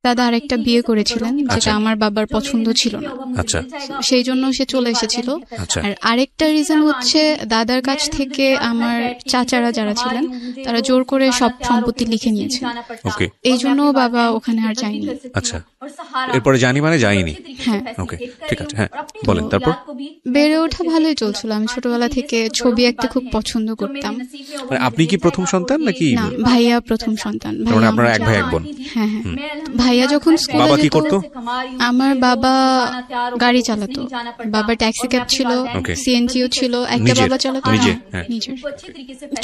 দাদা আরেকটা বিয়ে করেছিলেন, যেটা আমার বাবার পছন্দ ছিল না। আচ্ছা, সেই জন্য সে চলে এসেছিল। আচ্ছা, আর আরেকটা রিজন হচ্ছে দাদার কাছ থেকে আমার চাচারা যারা ছিলেন তারা জোর করে সব সম্পত্তি লিখে নিয়েছে। ওকে, এই জন্য বাবা ওখানে আর যায়নি। আচ্ছা, এরপরে জানি মানে যাইনি। হ্যাঁ, ওকে, ঠিক আছে, হ্যাঁ বলেন। তারপর বেড়ে ওঠা ভালোই চলছিল। আমি ছোটবেলা থেকে ছবি আঁকতে খুব পছন্দ করতাম। মানে আপনি কি প্রথম সন্তান নাকি? না, ভাইয়া প্রথম সন্তান। মানে আপনারা এক ভাই এক বোন? হ্যাঁ হ্যাঁ। ভাইয়া যখন স্কুলে বাবা কি যেত, করতো? আমার বাবা গাড়ি চালাতো। বাবা ট্যাক্সি ক্যাব ছিল, সিএনজিও ছিল। একটা বাবা চালাতো, নিজে? নিজের।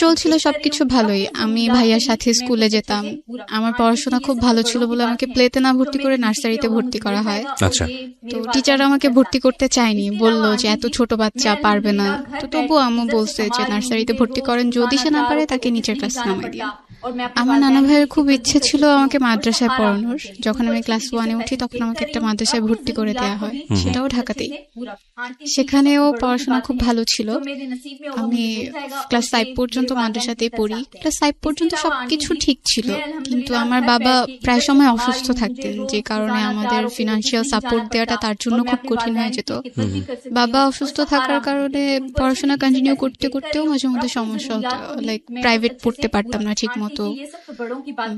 চলছিল সবকিছু ভালোই। আমি ভাইয়ার সাথে স্কুলে যেতাম। আমার পড়াশোনা খুব ভালো ছিল বলে আমাকে প্লেতে না ভর্তি করে নার্সারিতে ভর্তি করা হয়। আচ্ছা, তো টিচার আমাকে ভর্তি করতে চায়নি, বললো যে এত ছোট বাচ্চা পারবে না। তো তবুও আম্মু বলছে যে নার্সারিতে ভর্তি করেন, যদি সে না পারে তাকে নিচের ক্লাসে নামাই দিন। আমার নানা ভাইয়ের খুব ইচ্ছে ছিল আমাকে মাদ্রাসায় পড়ানোর। যখন আমি ক্লাস 1-এ উঠি তখন আমাকে একটা মাদ্রাসায় ভর্তি করে দেওয়া হয়, সেটাও ঢাকাতেই। সেখানেও পড়াশোনা খুব ভালো ছিল। আমি ক্লাস 5 পর্যন্ত মাদ্রাসাতেই পড়ি। ক্লাস 5 পর্যন্ত সবকিছু ঠিক ছিল, কিন্তু আমার বাবা প্রায় সময় অসুস্থ থাকতেন, যে কারণে আমাদের ফিনান্সিয়াল সাপোর্ট দেওয়াটা তার জন্য খুব কঠিন হয়ে যেত। বাবা অসুস্থ থাকার কারণে পড়াশোনা কন্টিনিউ করতে করতেও মাঝে মধ্যে সমস্যা হতো। লাইক প্রাইভেট পড়তে পারতাম না ঠিক মতো,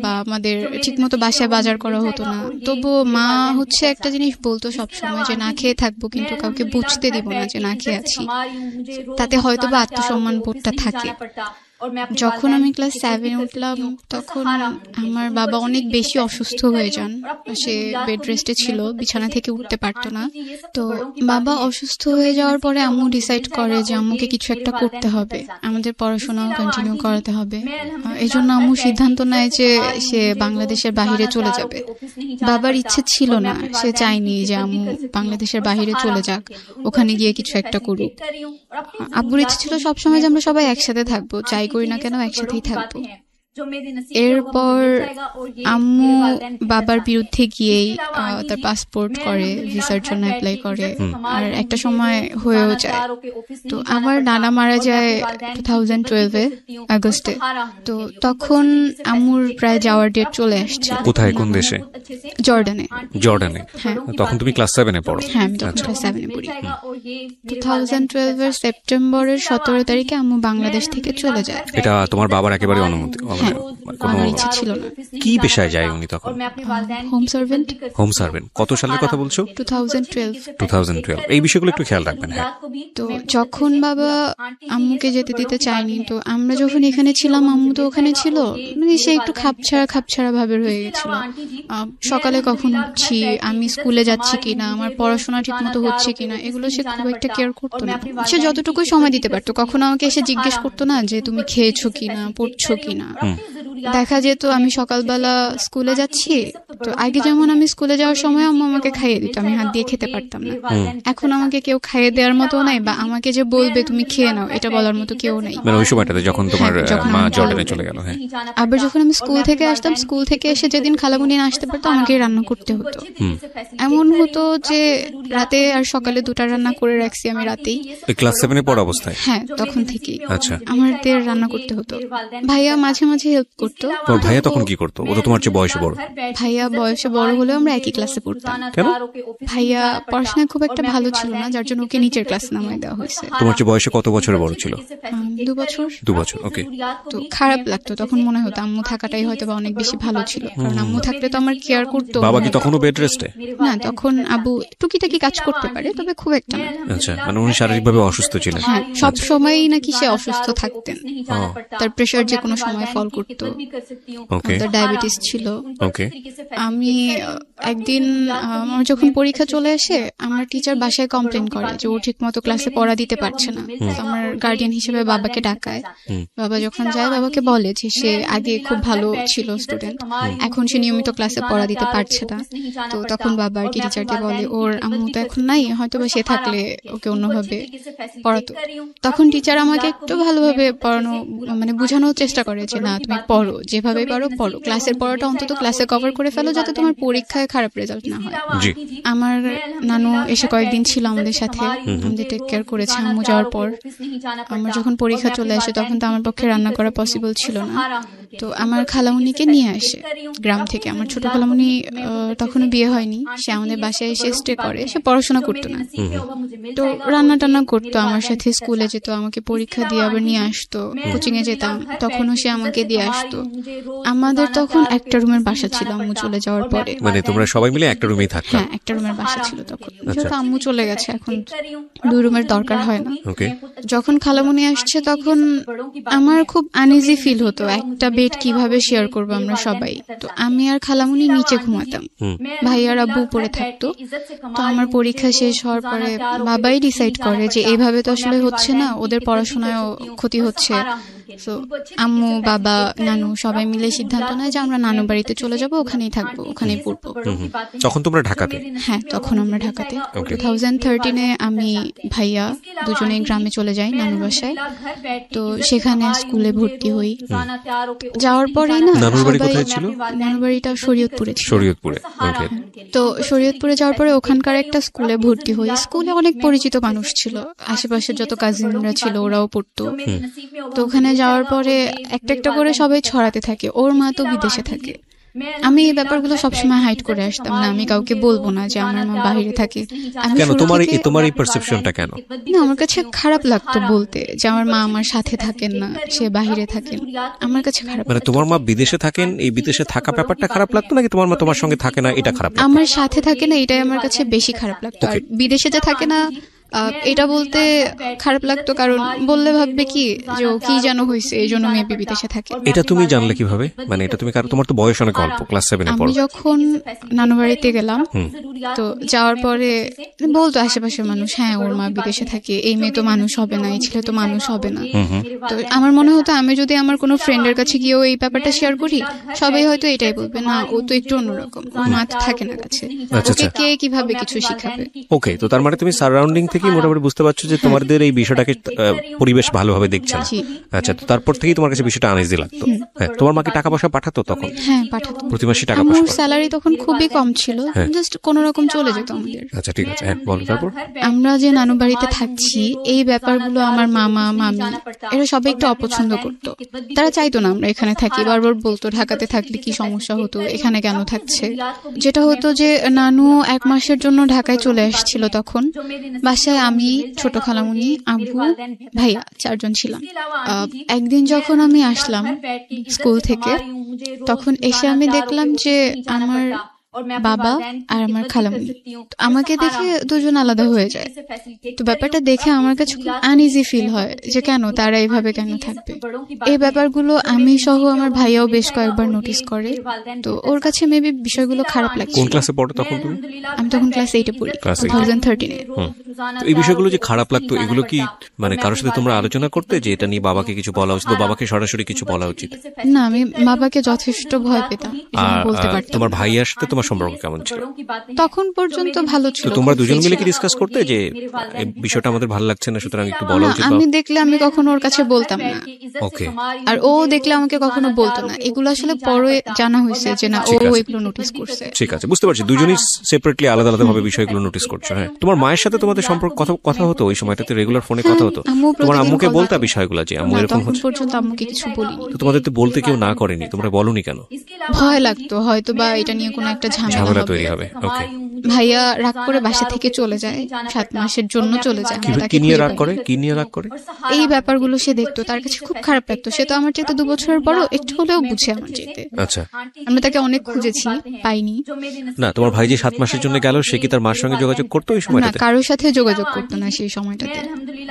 বা আমাদের ঠিক মতো বাসায় বাজার করা হতো না। তবুও মা হচ্ছে একটা জিনিস বলতো সবসময়, যে না খেয়ে থাকবো কিন্তু কাউকে বুঝতে দিব না যে না খেয়ে আছি। তাতে হয়তো বা আত্মসম্মান বোধটা থাকে। যখন আমি ক্লাস 7-এ উঠলাম তখন আমার বাবা অনেক বেশি অসুস্থ হয়ে যান। সে বেড রেস্টে ছিল, বিছানা থেকে উঠতে পারতো না। তো বাবা অসুস্থ হয়ে যাওয়ার পরে আম্মু ডিসাইড করে যে আম্মুকে কিছু একটা করতে হবে, আমাদের পড়াশোনাও কন্টিনিউ করাতে হবে। এই জন্য আম্মু সিদ্ধান্ত নেয় যে সে বাংলাদেশের বাহিরে চলে যাবে। বাবার ইচ্ছে ছিল না, সে চায়নি যে আম্মু বাংলাদেশের বাহিরে চলে যাক, ওখানে গিয়ে কিছু একটা করুক। আব্বুর ইচ্ছে ছিল সবসময় যে আমরা সবাই একসাথে থাকবো, যাই করি না কেন একসাথেই থাকবো। এরপর আম্মু বাবার বিরুদ্ধে গিয়েই তার পাসপোর্ট করে, ভিসার জন্য অ্যাপ্লাই করে, আর একটা সময় হয়েও যায়। তো আমার নানা মারা যায় 2012-এ আগস্টে। তো তখন আম্মুর প্রায় যাওয়ার ডেট চলে আসছে। কোথায়, কোন দেশে? জর্ডানে। জর্ডানে? হ্যাঁ। তখন তুমি ক্লাস 7-এ পড়ো? হ্যাঁ, আমি তখন ক্লাস 7-এ পড়ি। 2012-এর সেপ্টেম্বরের 17 তারিখে আম্মু বাংলাদেশ থেকে চলে যায়। এটা তোমার বাবার একেবারে অনুমতি? কোনো ইচ্ছে ছিল না। কি পেশায় যায় উনি তখন? Home servant. Home servant. কত সালের কথা বলছো? 2012। এই বিষয়গুলো একটু খেয়াল রাখবেন। হ্যাঁ। তো যখন বাবা আম্মুকে যেতে দিতে চায়নি, তো আমরা যখন এখানে ছিলাম আম্মু তো ওখানে ছিল, মানে সে একটু খাপছাড়া ভাবে হয়ে গেছিল। সকালে কখন উঠছি, আমি স্কুলে যাচ্ছি কিনা, আমার পড়াশোনা ঠিক মতো হচ্ছে কিনা, এগুলো সে খুব একটা কেয়ার করতো না। সে যতটুকুই সময় দিতে পারতো, কখনো আমাকে এসে জিজ্ঞেস করতো না যে তুমি খেয়েছো কিনা, পড়ছো কিনা। দেখা যেত আমি সকালবেলা স্কুলে যাচ্ছি, তো আগে যেমন আমি স্কুলে যাওয়ার সময় আম্মু আমাকে খাইয়ে দিত, আমি হাত দিয়ে খেতে পারতাম না। এখন আমাকে কেউ খাইয়ে দেওয়ার মতো নাই, বা আমাকে যে বলবে তুমি খেয়ে নাও এটা বলার মতো কেউ নাই। মানে ওই সময়টাতে যখন তোমার মা জর্ডানে চলে গেল। হ্যাঁ। আবার যখন আমি স্কুল থেকে আসতাম, স্কুল থেকে এসে যেদিন খালামুনি না আসতে পারতো আমাকে রান্না করতে হতো। এমন হতো যে রাতে আর সকালে দুটা রান্না করে রাখছি আমি রাতেই। ক্লাস 7-এ পড়া অবস্থায়? হ্যাঁ, তখন থেকেই। আচ্ছা। আমাদের রান্না করতে হতো। ভাইয়া মাঝে মাঝে হেল্প করতো। তোর ভাইয়া তখন কি করতো? ও তো তোমার চেয়ে বয়সে বড়। ভাইয়া বয়সে বড় হলেও আমরা একই ক্লাসে পড়তাম। কেন? ভাইয়া পড়াশোনায় খুব একটা ভালো ছিল না, যার জন্য ওকে নিচের ক্লাসে নামাই দেওয়া হয়েছে। তোমার চেয়ে বয়সে কত বছর বড় ছিল? 2 বছর। 2 বছর, ওকে। তো খারাপ লাগতো তখন, মনে হতো আম্মু থাকাটাই হয়তো বা অনেক বেশি ভালো ছিল, কারণ আম্মু থাকলে তো আমার কেয়ার করতো। বাবা কি তখনও বেড রেস্টে? না, তখন আব্বু টুকিটাকি কাজ করতে পারে, তবে খুব একটা না। আচ্ছা, মানে উনি শারীরিকভাবে অসুস্থ ছিলেন? হ্যাঁ, সব সময়ই নাকি সে অসুস্থ থাকতেন। তার প্রেশার যে কোনো সময় ফল করতো, তার ডায়াবেটিস ছিল। ওকে। আমি একদিন আমার যখন পরীক্ষা চলে আসে, আমার টিচার বাসায় কমপ্লেন করে যে ও ঠিক মতো ক্লাসে পড়া দিতে পারছে না। আমার গার্ডিয়ান হিসেবে বাবাকে ডাকায়। বাবা যখন যায় বাবাকে বলে যে সে আগে খুব ভালো ছিল স্টুডেন্ট, এখন সে নিয়মিত ক্লাসে পড়া দিতে পারছে না। তো তখন বাবা আর কি টিচারকে বলে ওর আম্মু তো এখন নাই, হয়তো বা সে থাকলে ওকে অন্যভাবে পড়াতো। তখন টিচার আমাকে একটু ভালোভাবে পড়ানো, মানে বোঝানোর চেষ্টা করে যে না তুমি পড়ো, যেভাবে পারো পড়ো, ক্লাসের পড়াটা অন্তত ক্লাসে কভার করে ফেলো, যাতে তোমার পরীক্ষায় খারাপ রেজাল্ট না হয়। আমার নানু এসে কয়েকদিন ছিল আমাদের সাথে, আমাদের টেক কেয়ার করেছে আম্মু যাওয়ার পর। আমার যখন পরীক্ষা চলে আসে তখন তো আমার পক্ষে রান্না করা পসিবল ছিল না। তো আমার খালামুনিকে নিয়ে আসে গ্রাম থেকে। আমার ছোট খালামুনি তখনও বিয়ে হয়নি, সে আমাদের বাসায় এসে স্টে করে, সে পড়াশোনা করতো না, তো রান্না টান্না করতো আমার সাথে, স্কুলে যেত, আমাকে পরীক্ষা দিয়ে আবার নিয়ে আসতো, কোচিং এ যেতাম তখনও সে আমাকে দিয়ে আসতো। আমাদের তখন একটা রুমের বাসা ছিল আম্মু চলে যাওয়ার পরে। মানে তোমরা সবাই মিলে একটা রুমেই থাকতে? হ্যাঁ, একটা রুমের বাসা ছিল তখন, যেহেতু আম্মু চলে গেছে এখন 2 রুমের দরকার হয় না। যখন খালামুনি আসছে তখন আমার খুব আনইজি ফিল হতো, একটা বেড কিভাবে শেয়ার করবো আমরা সবাই। তো আমি আর খালামুনি নিচে ঘুমাতাম, ভাইয়ার আব্বু উপরে থাকতো। তো আমার পরীক্ষা শেষ হওয়ার পরে বাবাই ডিসাইড করে যে এইভাবে তো আসলে হচ্ছে না, ওদের পড়াশোনায়ও ক্ষতি হচ্ছে। তো আম্মু, বাবা, নানু সবাই মিলে সিদ্ধান্ত নেয় যে আমরা নানু বাড়িতে চলে যাব, ওখানেই থাকবো, ওখানেই পড়বো। তখন তোমরা ঢাকাতে? হ্যাঁ, তখন আমরা ঢাকাতে। 2013-এ আমি ভাইয়া দুজনে গ্রামে চলে যাই নানু বাসায়। তো সেখানে স্কুলে ভর্তি হই। যাওয়ার পরেই না, নানুর বাড়ি কোথায় ছিল? নানুর বাড়িটা শরীয়তপুরে ছিল। শরীয়তপুরে। তো শরীয়তপুরে যাওয়ার পরে ওখানকার একটা স্কুলে ভর্তি হই। স্কুলে অনেক পরিচিত মানুষ ছিল, আশেপাশের যত কাজিনরা ছিল ওরাও পড়তো। তো ওখানে যাওয়ার পরে একটা একটা করে সবাই ছড়াতে থাকে, ওর মা তো বিদেশে থাকে। আমি এই ব্যাপারগুলো সবসময় হাইড করে আসতাম না, আমি কাউকে বলবো না যে আমার মা বাইরে থাকে। কেন তোমার এই পারসেপশনটা কেন? না, আমার কাছে খারাপ লাগতো বলতে যে আমার মা আমার সাথে থাকেন না, সে বাইরে থাকেন। আমার কাছে খারাপ, মানে তোমার মা বিদেশে থাকেন, এই বিদেশে থাকা ব্যাপারটা খারাপ লাগতো, নাকি তোমার মা তোমার সঙ্গে থাকে না এটা খারাপ লাগতো? আমার সাথে থাকে না এটাই আমার কাছে বেশি খারাপ লাগতো। আর বিদেশে যে থাকে না এটা বলতে খারাপ লাগতো, কারণ বললে ভাববে কি যে ও কি যেন হয়েছে, এই জন্য মেয়ে বিদেশে থাকে। এটা তুমি জানলে কিভাবে? মানে এটা তুমি, তোমার তো বয়স অনেক অল্প, ক্লাস 7 এ পড়ো। আমি যখন নানু বাড়িতে গেলাম, তো যাওয়ার পরে বলতো আশেপাশের মানুষ, হ্যাঁ ওর মা বিদেশে থাকে, এই মেয়ে তো মানুষ হবে না, এই ছেলে তো মানুষ হবে না। তো আমার মনে হতো আমি যদি আমার কোনো ফ্রেন্ডের কাছে গিয়েও এই ব্যাপারটা শেয়ার করি, সবাই হয়তো এটাই বলবে, না ও তো একটু অন্যরকম, ওর মা তো থাকে না কাছে, ওকে কে কিভাবে কিছু শিখাবে। ওকে, তো তার মানে তুমি সারাউন্ডিং থেকে মোটামুটি বুঝতে পারছো যে তোমাদের এই বিষয়টাকে পরিবেশ ভালোভাবে দেখছে না। আচ্ছা, তো তারপর থেকেই তোমার কাছে বিষয়টা আনইজি লাগতো। হ্যাঁ, তোমার মাকে টাকা পয়সা পাঠাতো তখন? হ্যাঁ, পাঠাতো, প্রতি মাসে টাকা পয়সা। আমার স্যালারি তখন খুবই কম ছিল, জাস্ট কোনো রকম চলে যেত আমাদের। আচ্ছা, ঠিক আছে, হ্যাঁ বলো। তারপর আমরা যে নানু বাড়িতে থাকছি, এই ব্যাপারগুলো আমার মামা, মামি এরা সবাই একটু অপছন্দ করতো। তারা চাইতো না আমরা এখানে থাকি, বারবার বলতো ঢাকাতে থাকলে কি সমস্যা হতো, এখানে কেন থাকছে। যেটা হতো যে নানু 1 মাসের জন্য ঢাকায় চলে আসছিল, তখন বাসায় আমি, ছোট খালামুনি, আব্বু, ভাইয়া 4 জন ছিলাম। একদিন যখন আমি আসলাম স্কুল থেকে, তখন এসে আমি দেখলাম যে আমার বাবা আর আমার খালামুনি আমাকে দেখে দুজন আলাদা হয়ে যায়। তো ব্যাপারটা দেখে আমার কাছে খুব আনইজি ফিল হয় যে কেন তারা এইভাবে কেন থাকবে। এই ব্যাপারগুলো আমি সহ আমার ভাইয়াও বেশ কয়েকবার নোটিস করে। তো ওর কাছে মেবি বিষয়গুলো খারাপ লাগছে। কোন ক্লাসে পড়ো তখন তুমি? আমি তখন ক্লাস 8-এ পড়ি, 2013-এ। তো এই বিষয়গুলো যে খারাপ লাগতো, এগুলো কি মানে কারোর সাথে তোমরা আলোচনা করতে যে এটা নিয়ে বাবাকে কিছু বলা উচিত, বাবাকে সরাসরি কিছু বলা উচিত? না, আমি বাবাকে যথেষ্ট ভয় পেতাম, বলতে পারতাম। তোমার ভাইয়ার সাথে তোমার সম্পর্ক কেমন ছিল? তখন পর্যন্ত ভালো ছিল। তো তোমরা দুজন মিলে কি ডিসকাস করতে যে এই বিষয়টা আমাদের ভালো লাগছে না, সুতরাং একটু বলা উচিত? আমি দেখলে আমি কখনো ওর কাছে বলতাম না। ওকে। আর ও দেখলে আমাকে কখনো বলতো না। এগুলো আসলে পরে জানা হয়েছে যে না, ও এগুলো নোটিস করছে। ঠিক আছে, বুঝতে পারছি, দুজনই সেপারেটলি আলাদা আলাদা ভাবে বিষয়গুলো নোটিস করছো। হ্যাঁ, তোমার মায়ের সাথে তোমাদের সম্পর্ক কথা হতো ওই সময়টাতে? রেগুলার ফোনে কথা হতো? তোমার আম্মুকে বলতা বিষয়গুলো যে আম্মু এরকম হচ্ছে? পর্যন্ত আম্মুকে কিছু বলিনি। তো তোমাদের তো বলতে কেউ না করেনি, তোমরা বলনি কেন? ভয় লাগতো হয়তো বা এটা নিয়ে কোনো একটা ঝামেলা তৈরি হবে। ওকে। ভাইয়া রাগ করে বাসা থেকে চলে যায়, 7 মাসের জন্য চলে যায়। কি নিয়ে রাগ করে? কি নিয়ে রাগ করে? এই ব্যাপারগুলো সে দেখতো, তার কাছে খুব খারাপ লাগতো। সে তো আমার চাইতে 2 বছরের বড়, একটু হলেও বুঝে আমার চাইতে। আচ্ছা। আমরা তাকে অনেক খুঁজেছি, পাইনি। না, তোমার ভাই যে 7 মাসের জন্য গেল, সে কি তার মার সঙ্গে যোগাযোগ করতো ওই সময়টাতে? না, কারোর সাথে যোগাযোগ করতো না সেই সময়টাতে।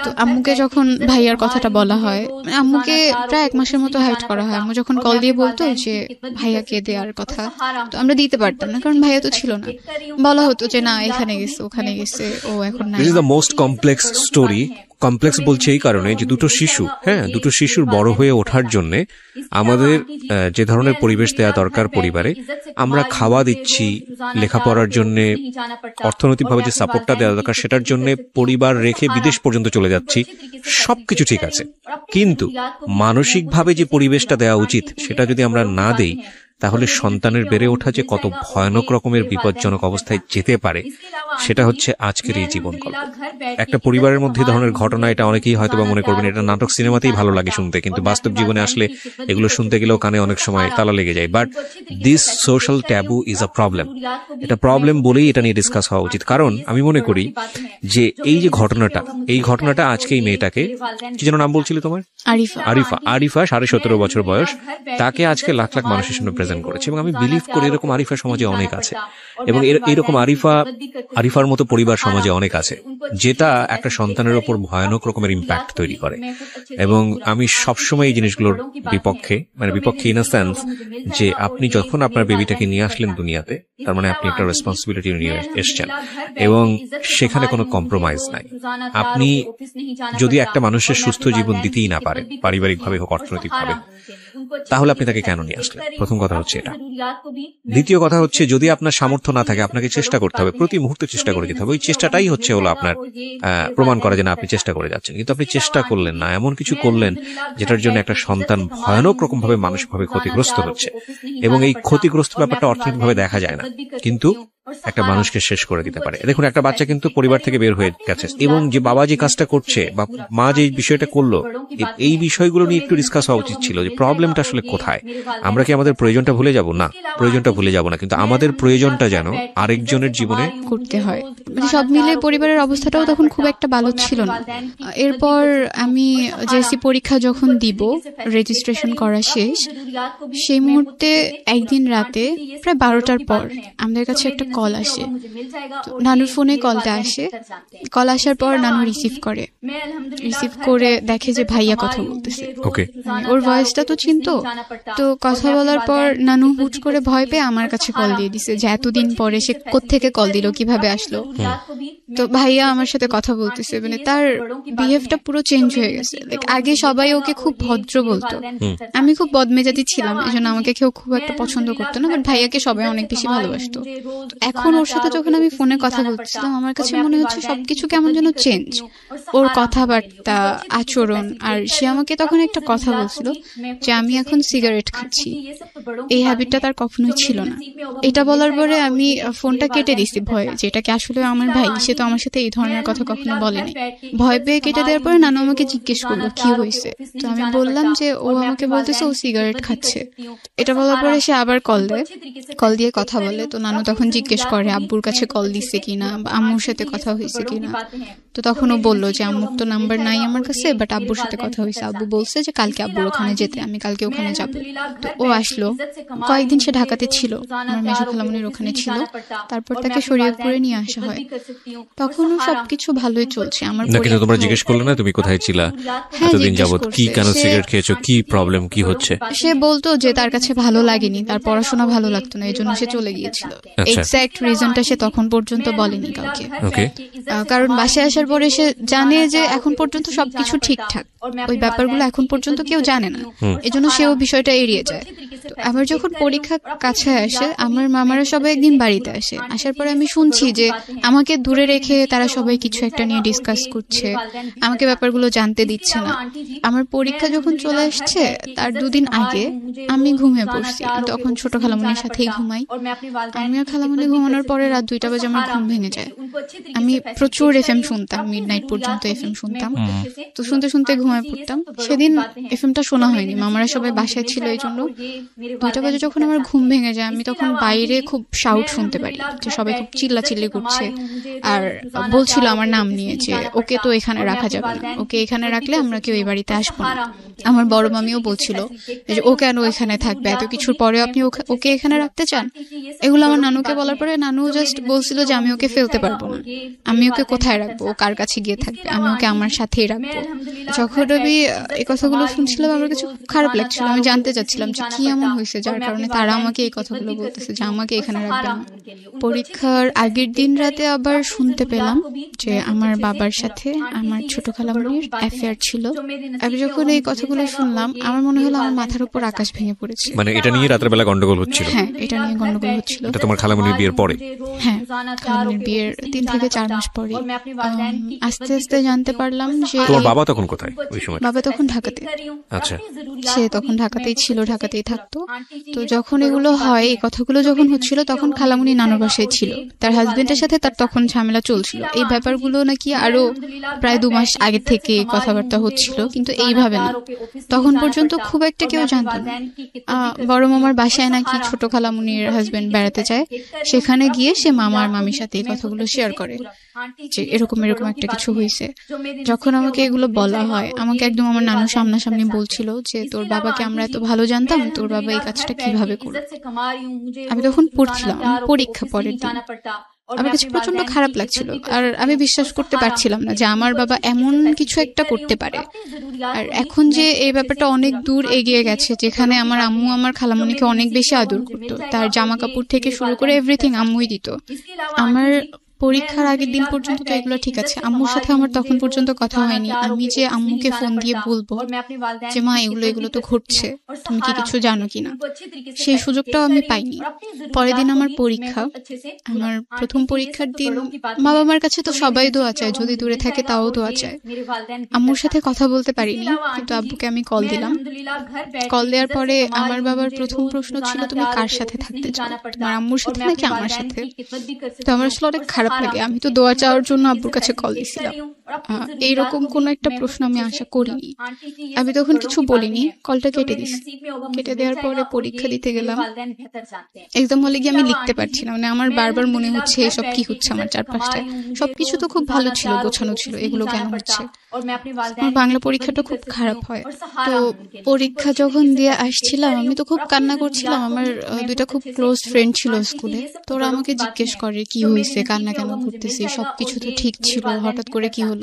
তো আম্মুকে যখন ভাইয়ার কথাটা বলা হয়, আম্মুকে প্রায় 1 মাসের মতো হাইড করা হয়। আম্মু যখন কল দিয়ে বলতো যে ভাইয়াকে দেওয়ার কথা, তো আমরা দিতে পারতাম না, কারণ ভাইয়া তো ছিল না। বলা হতো যে না, এখানে গেছে, ওখানে গেছে, ও এখন নাই। This is the most complex story. Complex বলছে এই কারণে যে দুটো শিশুর বড় হয়ে ওঠার জন্য আমাদের যে ধরনের পরিবেশ দেওয়া দরকার পরিবারে, আমরা খাওয়া দিচ্ছি, লেখাপড়ার জন্য অর্থনৈতিকভাবে যে সাপোর্টটা দেওয়া দরকার সেটার জন্য পরিবার রেখে বিদেশ পর্যন্ত চলে যাচ্ছি, সবকিছু ঠিক আছে, কিন্তু মানসিকভাবে যে পরিবেশটা দেওয়া উচিত সেটা যদি আমরা না দেই, তাহলে সন্তানের বেড়ে ওঠা যে কত ভয়ানক রকমের বিপজ্জনক অবস্থায় যেতে পারে সেটা হচ্ছে আজকের এই জীবন গল্প। একটা পরিবারের মধ্যে ধরনের ঘটনা, এটা অনেকেই হয়তো বা মনে করবেন এটা নাটক সিনেমাতেই ভালো লাগে শুনতে, কিন্তু বাস্তব জীবনে আসলে এগুলো শুনতে গেলেও কানে অনেক সময় তালা লেগে যায়। But this social taboo is a problem. এটা প্রবলেম বলেই এটা নিয়ে ডিসকাস হওয়া উচিত। কারণ আমি মনে করি যে এই যে ঘটনাটা আজকে এই মেয়েটাকে, কি যেন নাম বলছিলে তোমার? আরিফা 17.5 বছর বয়স, তাকে আজকে লাখ লাখ মানুষের সামনে প্রেজেন্ট করেছে। এবং আমি বিলিভ করি এরকম আরিফা সমাজে অনেক আছে, এবং এইরকম আরিফার মতো পরিবার সমাজে অনেক আছে, যেটা একটা সন্তানের ওপর ভয়ানক রকমের ইম্প্যাক্ট তৈরি করে। এবং আমি সবসময় এই জিনিসগুলোর বিপক্ষে ইন আ সেন্স যে আপনি যখন আপনার বেবিটাকে নিয়ে আসলেন দুনিয়াতে, তার মানে আপনি একটা রেসপন্সিবিলিটি নিয়ে এসছেন, এবং সেখানে কোনো কম্প্রোমাইজ নাই। আপনি যদি একটা মানুষের সুস্থ জীবন দিতেই না পারেন, পারিবারিকভাবে হোক অর্থনৈতিকভাবে, তাহলে আপনি তাকে কেন নিয়ে আসলেন? প্রথম কথা হচ্ছে এটা। দ্বিতীয় কথা হচ্ছে, যদি আপনার সামর্থ্য না থাকে, আপনাকে চেষ্টা করতে হবে, প্রতি মুহূর্তে চেষ্টা করে যেতে হবে। ওই চেষ্টাটাই হচ্ছে হলো আপনার প্রমাণ করা যে না, আপনি চেষ্টা করে যাচ্ছেন। কিন্তু আপনি চেষ্টা করলেন না, এমন কিছু করলেন যেটার জন্য একটা সন্তান ভয়ানক রকম ভাবে মানসিকভাবে ক্ষতিগ্রস্ত হচ্ছে, এবং এই ক্ষতিগ্রস্ত ব্যাপারটা অর্থনৈতিকভাবে দেখা যায় না, কিন্তু একটা মানুষকে শেষ করে দিতে পারে। দেখুন, একটা বাচ্চা কিন্তু পরিবার থেকে বের হয়ে গেছে, এবং যে বাবা যে কাজটা করছে বা মা যে বিষয়টা করলো, এই বিষয়গুলো নিয়ে একটু ডিসকাস হওয়া উচিত ছিল যে প্রবলেমটা আসলে কোথায়। আমরা কি আমাদের প্রয়োজনটা ভুলে যাব? না, প্রয়োজনটা ভুলে যাব না, কিন্তু আমাদের প্রয়োজনটা যেন আরেকজনের জীবনে করতে হয়। সব মিলে পরিবারের অবস্থাটাও তখন খুব একটা ভালো ছিল না। এরপর আমি জেএসসি পরীক্ষা যখন দিব, রেজিস্ট্রেশন করা শেষ, সেই মুহূর্তে একদিন রাতে প্রায় 12টার পর আমাদের কাছে একটা কল আসে। নানুর ফোনে কলটা আসে। কল আসার পর নানু রিসিভ করে দেখে যে ভাইয়া কথা বলতেছে। ওকে, ওর ভয়েসটা তো চিনতো। তো কথা বলার পর নানু হুট করে ভয় পেয়ে আমার কাছে কল দিয়ে দিছে যে এতদিন পরে সে কোত্থেকে কল দিল, কিভাবে আসলো। তো ভাইয়া আমার সাথে কথা বলতেছে, মানে তার বিহেভটা পুরো চেঞ্জ হয়ে গেছে। লাইক আগে সবাই ওকে খুব ভদ্র বলতো, আমি খুব বদমেজাজি ছিলাম, এজন্য আমাকে কেউ খুব একটা পছন্দ করতো না, বাট ভাইয়াকে সবাই অনেক বেশি ভালোবাসতো। এখন ওর সাথে যখন আমি ফোনে কথা বলছিলাম, আমার কাছে মনে হচ্ছে সবকিছু কেমন যেন চেঞ্জ, ওর কথাবার্তা, আচরণ। আর সে আমাকে তখন একটা কথা বলছিল যে আমি এখন সিগারেট খাচ্ছি। এই হ্যাবিটটা তার কখনোই ছিল না। এটা বলার পরে আমি ফোনটা কেটে দিছি ভয়ে, যে এটা কি আসলে আমার ভাই, সে তো আমার সাথে এই ধরনের কথা কখনো বলেনি। ভয় পেয়ে কেটে দেওয়ার পরে নানু আমাকে জিজ্ঞেস করলো কি হয়েছে। তো আমি বললাম যে ও আমাকে বলতেছে ও সিগারেট খাচ্ছে। এটা বলার পরে সে আবার কল দিয়ে কথা বলে। তো নানু তখন জিজ্ঞেস করে আব্বুর কাছে কল দিচ্ছে কিনা, বা আম্মুর সাথে কথা হয়েছে কিনা। তো তখন ও বললো যে আম্মুর তো নাম্বার নাই আমার কাছে, বাট আব্বুর সাথে কথা হয়েছে। আব্বু বলছে যে কালকে আব্বুর ওখানে যেতে, আমি কালকে ওখানে যাবো। তো ও আসলো। কয়েকদিন সে ঢাকাতে ছিল, আমার মেজো খালামণির ওখানে ছিল। তারপর তাকে শরীয়তপুরে নিয়ে আসা হয়। তখনও সবকিছু ভালোই চলছে। আমার কিন্তু তোমরা জিজ্ঞেস করলে না তুমি কোথায় ছিলা এতদিন যাবত, কি কেন সিগারেট খেয়েছো, কি প্রবলেম, কি হচ্ছে? সে বলতো যে তার কাছে ভালো লাগেনি, তার পড়াশোনা ভালো লাগতো না, এই জন্য সে চলে গিয়েছিল। এক্সাক্ট রিজনটা সে তখন পর্যন্ত বলেনি কাউকে। কারণ বাসায় আসার পরে সে জানে যে এখন পর্যন্ত সবকিছু ঠিকঠাক, ওই ব্যাপারগুলো এখন পর্যন্ত কেউ জানে না, এজন্য সেও বিষয়টা এড়িয়ে যায়। আবার যখন পরীক্ষা কাছে আসে, আমার মামারা সবাই একদিন বাড়িতে আসে। আসার পরে আমি শুনছি যে আমাকে দূরে রেখে তারা সবাই কিছু একটা নিয়ে ডিসকাস করছে, আমাকে ব্যাপারগুলো জানতে দিচ্ছে না। আমার পরীক্ষা যখন চলে আসছে তার 2 দিন আগে আমি ঘুমিয়ে পড়ছি, তখন ছোট খালামণির সাথেই ঘুমাই। আমি আর খালামণি ঘুমানোর পরে রাত 2টা বাজে আমার ঘুম ভেঙে যায়। আমি প্রচুর এফএম শুনতাম, মিডনাইট পর্যন্ত এফএম শুনতাম। তো শুনতে শুনতে ঘুমায় পড়তাম। সেদিন এফএমটা শোনা হয়নি, মামারা সবাই বাসায় ছিল, এই জন্য 2টা বাজে যখন আমার ঘুম ভেঙে যায়, আমি তখন বাইরে খুব শাউট শুনতে পারি যে সবাই খুব চিল্লাচিল্লি করছে, আর বলছিল আমার নাম নিয়ে যে ওকে তো এখানে রাখা যাবে না, ওকে এখানে রাখলে আমরা কেউ এই বাড়িতে আসবো না। আমার বড় মামিও বলছিল যে ও কেন এখানে থাকবে, এত কিছুর পরে আপনি ওকে এখানে রাখতে চান। এগুলো আমার নানুকে বলার পরে নানু জাস্ট বলছিল যে আমি ওকে ফেলতে পারবো না, আমি ওকে কোথায় রাখবো, ও কার কাছে গিয়ে থাকবে, আমি ওকে আমার সাথেই রাখবো। যখন আমি এই কথাগুলো শুনছিলাম আমার কাছে খুব খারাপ লাগছিল। আমি জানতে চাচ্ছিলাম যে কি এমন হয়েছে যার কারণে তারা আমাকে এই কথাগুলো বলতেছে যে আমাকে এখানে রাখবে না। পরীক্ষার আগের দিন রাতে আবার শুনতে পেলাম যে আমার বাবার সাথে আমার ছোট খালামণির অ্যাফেয়ার ছিল। আমি যখন এই কথাগুলো শুনলাম আমার মনে হলো আমার মাথার উপর আকাশ ভেঙে পড়েছে। মানে এটা নিয়ে রাতের বেলা গন্ডগোল হচ্ছিল? হ্যাঁ, এটা নিয়ে গন্ডগোল হচ্ছিল। এটা তোমার খালামণির বিয়ের পরে? হ্যাঁ, খালামণির বিয়ের 3 থেকে 4 মাস পরে। আস্তে আস্তে জানতে পারলাম যে তোমার বাবা তখন কোথায় ওই সময়? বাবা তখন ঢাকাতে। আচ্ছা, সে তখন ঢাকাতেই ছিল, ঢাকাতেই থাকতো। তো যখন এগুলো হয়, এই কথাগুলো যখন হচ্ছিল, তখন খালামণি নানুর বাসায় ছিল। তার হাজবেন্ডের সাথে তার তখন ঝামেলা চলছিল। এই ব্যাপারগুলো নাকি আরো প্রায় 2 মাস আগে থেকে কথাবার্তা হচ্ছিল, কিন্তু এইভাবে না। তখন পর্যন্ত খুব একটা কেউ জানত না। বড় মামার বাসায় নাকি ছোট খালামণির হাজবেন্ড বেড়াতে যায়, সেখানে গিয়ে সে মামার মামির সাথে এই কথাগুলো শেয়ার করে যে এরকম এরকম একটা কিছু হয়েছে। যখন আমাকে এগুলো বলা হয়, আমাকে একদম আমার নানু সামনাসামনি বলছিল যে তোর বাবাকে আমরা এত ভালো জানতাম, তোর বাবা এই কাজটা কিভাবে করলো। আমি তখন পড়ছিলাম, পরীক্ষা পরের দিন। আমার কাছে প্রচন্ড খারাপ লাগছিল, আর আমি বিশ্বাস করতে পারছিলাম না যে আমার বাবা এমন কিছু একটা করতে পারে। আর এখন যে এই ব্যাপারটা অনেক দূর এগিয়ে গেছে, যেখানে আমার আম্মু আমার খালামণিকে অনেক বেশি আদর করতো, তার জামা কাপড় থেকে শুরু করে এভরিথিং আম্মুই দিত। আমার পরীক্ষার আগের দিন পর্যন্ত তো এগুলো ঠিক আছে, আম্মুর সাথে আমার তখন পর্যন্ত কথা হয়নি। আমি যে আম্মুকে ফোন দিয়ে বলবো যে মা এগুলো তো ঘটছে, তুমি কি কিছু জানো কিনা, সেই সুযোগটাও আমি পাইনি। পরের দিন আমার পরীক্ষা, আমার প্রথম পরীক্ষার দিন। বাবা মার কাছে তো সবাই দোয়া চায়, যদি দূরে থাকে তাও দোয়া চায়। আম্মুর সাথে কথা বলতে পারিনি, কিন্তু আব্বুকে আমি কল দিলাম। কল দেওয়ার পরে আমার বাবার প্রথম প্রশ্ন ছিল তুমি কার সাথে থাকতে চাও, তোমার আম্মুর সাথে নাকি আমার সাথে? তো আমার আসলে অনেক খারাপ লাগে। আমি তো দোয়া চাওয়ার জন্য আব্বুর কাছে কল দিয়েছিলাম। এইরকম কোন একটা প্রশ্ন আমি আশা করিনি। আমি তখন কিছু বলিনি, কলটা কেটে দিছি। কেটে দেওয়ার পরে পরীক্ষা দিতে গেলাম। এক্সাম হলে গিয়ে আমি লিখতে পারছি না, মানে আমার বারবার মনে হচ্ছে এসব কি হচ্ছে আমার চারপাশটায়। সবকিছু তো খুব ভালো ছিল, গোছানো ছিল, এগুলো কেন হচ্ছে? আমার বাংলা পরীক্ষাটা খুব খারাপ হয়। তো পরীক্ষা যখন দিয়ে আসছিলাম আমি তো খুব কান্না করছিলাম। আমার 2টা খুব ক্লোজ ফ্রেন্ড ছিল স্কুলে, তো ওরা আমাকে জিজ্ঞেস করে কি হয়েছে, কান্না কেন করতেছি, সবকিছু তো ঠিক ছিল, হঠাৎ করে কি হলো?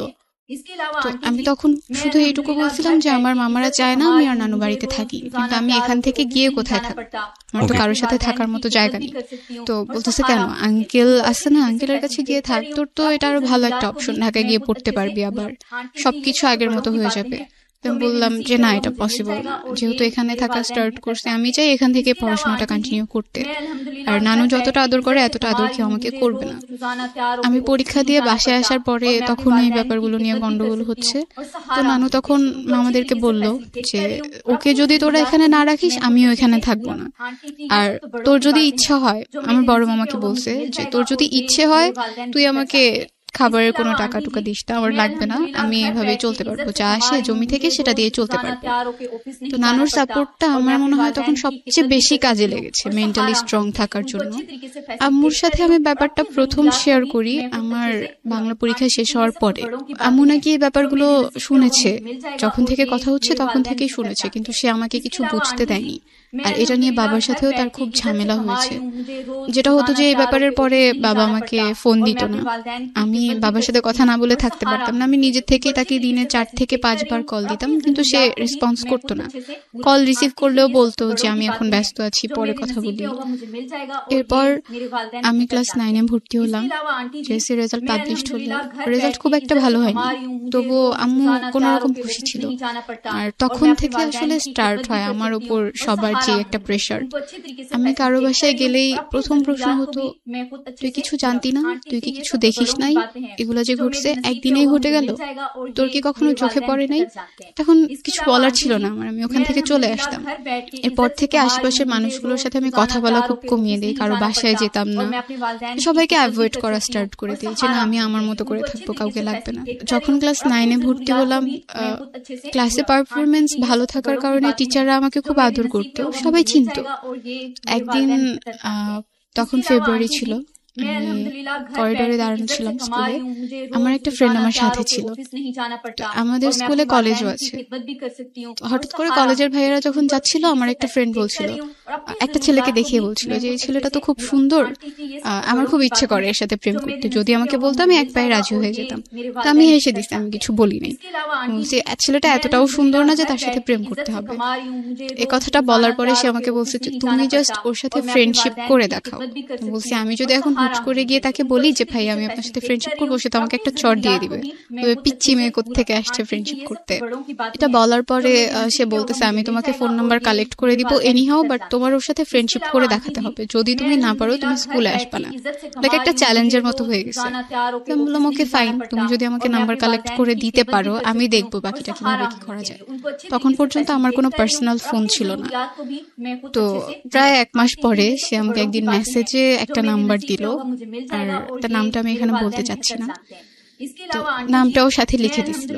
তো আমি তখন শুধু এইটুকু বলছিলাম যে আমার মামারা চায় না আমি আর নানু বাড়িতে থাকি, কিন্তু আমি এখান থেকে গিয়ে কোথায় থাকবো, আমার তো কারোর সাথে থাকার মতো জায়গা নেই। তো বলতেছে কেন, আঙ্কেল আছে না, আঙ্কেলের কাছে গিয়ে থাক, তোর তো এটা আরো ভালো একটা অপশন, ঢাকায় গিয়ে পড়তে পারবি, আবার সবকিছু আগের মতো হয়ে যাবে। আমি বললাম যে না, এটা পসিবল না, যেহেতু এখানে থাকা স্টার্ট করছে, আমি চাই এখান থেকে পড়াশোনাটা কন্টিনিউ করতে। আর নানু যতটা আদর করে এতটা আদর কেউ আমাকে করবে না। আমি পরীক্ষা দিয়ে বাসায় আসার পরে তখন এই ব্যাপারগুলো নিয়ে গন্ডগোল হচ্ছে। তো নানু তখন মামাদেরকে বলল যে ওকে যদি তোরা এখানে না রাখিস আমিও এখানে থাকবো না, আর তোর যদি ইচ্ছা হয়, আমার বড় মামাকে বলছে যে তোর যদি ইচ্ছে হয় তুই আমাকে খাবারের কোনো টাকা টুকা দিস না, আমার লাগবে না, আমি এভাবেই চলতে পারবো, যা আসে জমি থেকে সেটা দিয়ে চলতে পারবো। তো নানুর সাপোর্টটা আমার মনে হয় তখন সবচেয়ে বেশি কাজে লেগেছে মেন্টালি স্ট্রং থাকার জন্য। আম্মুর সাথে আমি ব্যাপারটা প্রথম শেয়ার করি আমার বাংলা পরীক্ষা শেষ হওয়ার পরে। আম্মু নাকি এই ব্যাপারগুলো শুনেছে, যখন থেকে কথা হচ্ছে তখন থেকেই শুনেছে, কিন্তু সে আমাকে কিছু বুঝতে দেয়নি। আর এটা নিয়ে বাবার সাথেও তার খুব ঝামেলা হয়েছে। যেটা হতো যে এই ব্যাপারের পরে বাবা আমাকে ফোন দিত না, আমি বাবার সাথে কথা না বলে থাকতে পারতাম না। আমি নিজের থেকে তাকে দিনে 4 থেকে 5 বার কল দিতাম, কিন্তু সে রেসপন্স করতো না। কল রিসিভ করলেও বলতো যে আমি এখন ব্যস্ত আছি, পরে কথা বলি। এরপর আমি ক্লাস 9-এ ভর্তি হলাম। জেএসসি রেজাল্ট পাবলিশড হলো, রেজাল্ট খুব একটা ভালো হয়নি, তবুও আম্মু কোনো রকম খুশি ছিল। আর তখন থেকে আসলে স্টার্ট হয় আমার উপর সবার যে একটা প্রেশার। আমি কারো বাসায় গেলেই প্রথম প্রশ্ন হতো তুই কিছু জানতি না, তুই কি কিছু দেখিস নাই, এগুলো যে ঘটছে একদিনেই ঘটে গেল, তোর কি কখনো চোখে পড়ে নাই? তখন কিছু বলার ছিল না আমার, আমি ওখান থেকে চলে আসতাম। এরপর থেকে আশেপাশের মানুষগুলোর সাথে আমি কথা বলা খুব কমিয়ে দিই, কারো বাসায় যেতাম না, সবাইকে অ্যাভয়েড করা স্টার্ট করে দিই যে না আমি আমার মতো করে থাকবো, কাউকে লাগবে না। যখন ক্লাস 9-এ ভর্তি হলাম, ক্লাসে পারফরমেন্স ভালো থাকার কারণে টিচাররা আমাকে খুব আদর করতো, সবাই চিনতো। একদিন তখন ফেব্রুয়ারি ছিল, করিডোরে দাঁড়ানো ছিলাম স্কুলে, আমার একটা ফ্রেন্ড আমার সাথে ছিল। আমাদের স্কুলে কলেজও আছে। হঠাৎ করে কলেজের ভাইয়েরা যখন যাচ্ছিল, আমার একটা ফ্রেন্ড বলছিল, একটা ছেলেকে দেখিয়ে বলছিল যে এই ছেলেটা তো খুব সুন্দর, আমার খুব ইচ্ছে করে এর সাথে প্রেম করতে, যদি আমাকে বলতো আমি এক পায়ে রাজি হয়ে যেতাম। তো আমি হেসে দিচ্ছি, আমি কিছু বলি নাই। ছেলেটা এতটাও সুন্দর না যে তার সাথে প্রেম করতে হবে। এই কথাটা বলার পরে সে আমাকে বলছে যে তুমি জাস্ট ওর সাথে ফ্রেন্ডশিপ করে দেখাও। বলছি আমি যদি এখন হুট করে গিয়ে তাকে বলি যে ভাই আমি আপনার সাথে ফ্রেন্ডশিপ করবো, সে তো আমাকে একটা চড় দিয়ে দিবে, পিচ্চি মেয়ে কোত্থেকে আসছে ফ্রেন্ডশিপ করতে। এটা বলার পরে সে বলতেছে আমি তোমাকে ফোন নাম্বার কালেক্ট করে দিব এনিহাও, বাট তোমার ওর সাথে ফ্রেন্ডশিপ করে দেখাতে হবে, যদি তুমি না পারো তুমি স্কুলে আসবে না। লাইক একটা চ্যালেঞ্জের মতো হয়ে গেছে। আমি বললাম ওকে ফাইন, তুমি যদি আমাকে নাম্বার কালেক্ট করে দিতে পারো আমি দেখবো বাকিটা কিভাবে কি করা যায়। তখন পর্যন্ত আমার কোনো পার্সোনাল ফোন ছিল না। তো প্রায় 1 মাস পরে সে আমাকে একদিন মেসেজে একটা নাম্বার দিল, আর তার নামটা আমি এখানে বলতে চাচ্ছি না। তো নামটাও সাথে লিখে দিছিল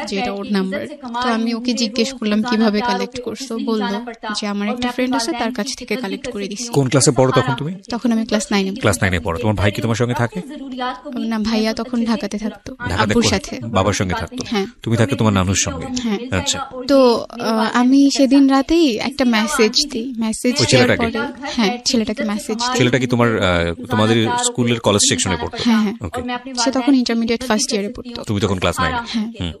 যে এটা ওর নাম্বার। তো আমি ওকে জিজ্ঞেস করলাম কিভাবে কালেক্ট করছো, বললো যে আমার একটা ফ্রেন্ড আছে তার কাছ থেকে কালেক্ট করে দিছি। কোন ক্লাসে পড়ো তখন তুমি? তখন আমি ক্লাস 9 ক্লাস 9 পড়ো। তোমার ভাই কি তোমার সঙ্গে থাকে? না, ভাইয়া তখন ঢাকাতে থাকতো, ঢাকাতে আব্বুর সাথে, বাবার সঙ্গে থাকতো। হ্যাঁ, তুমি থাকতো তোমার নানুর সঙ্গে। হ্যাঁ। আচ্ছা। তো আমি সেদিন রাতেই একটা মেসেজ দিই, মেসেজ দেওয়ার পরে হ্যাঁ ছেলেটাকে মেসেজ দিই। ছেলেটা কি তোমাদের স্কুলের কলেজ সেকশনে পড়তো? হ্যাঁ হ্যাঁ। ওকে। সে তখন ইন্টারমিডিয়েট ফার্স্ট ইয়ারে পড়তো। তুমি তখন ক্লাস 9? হ্যাঁ।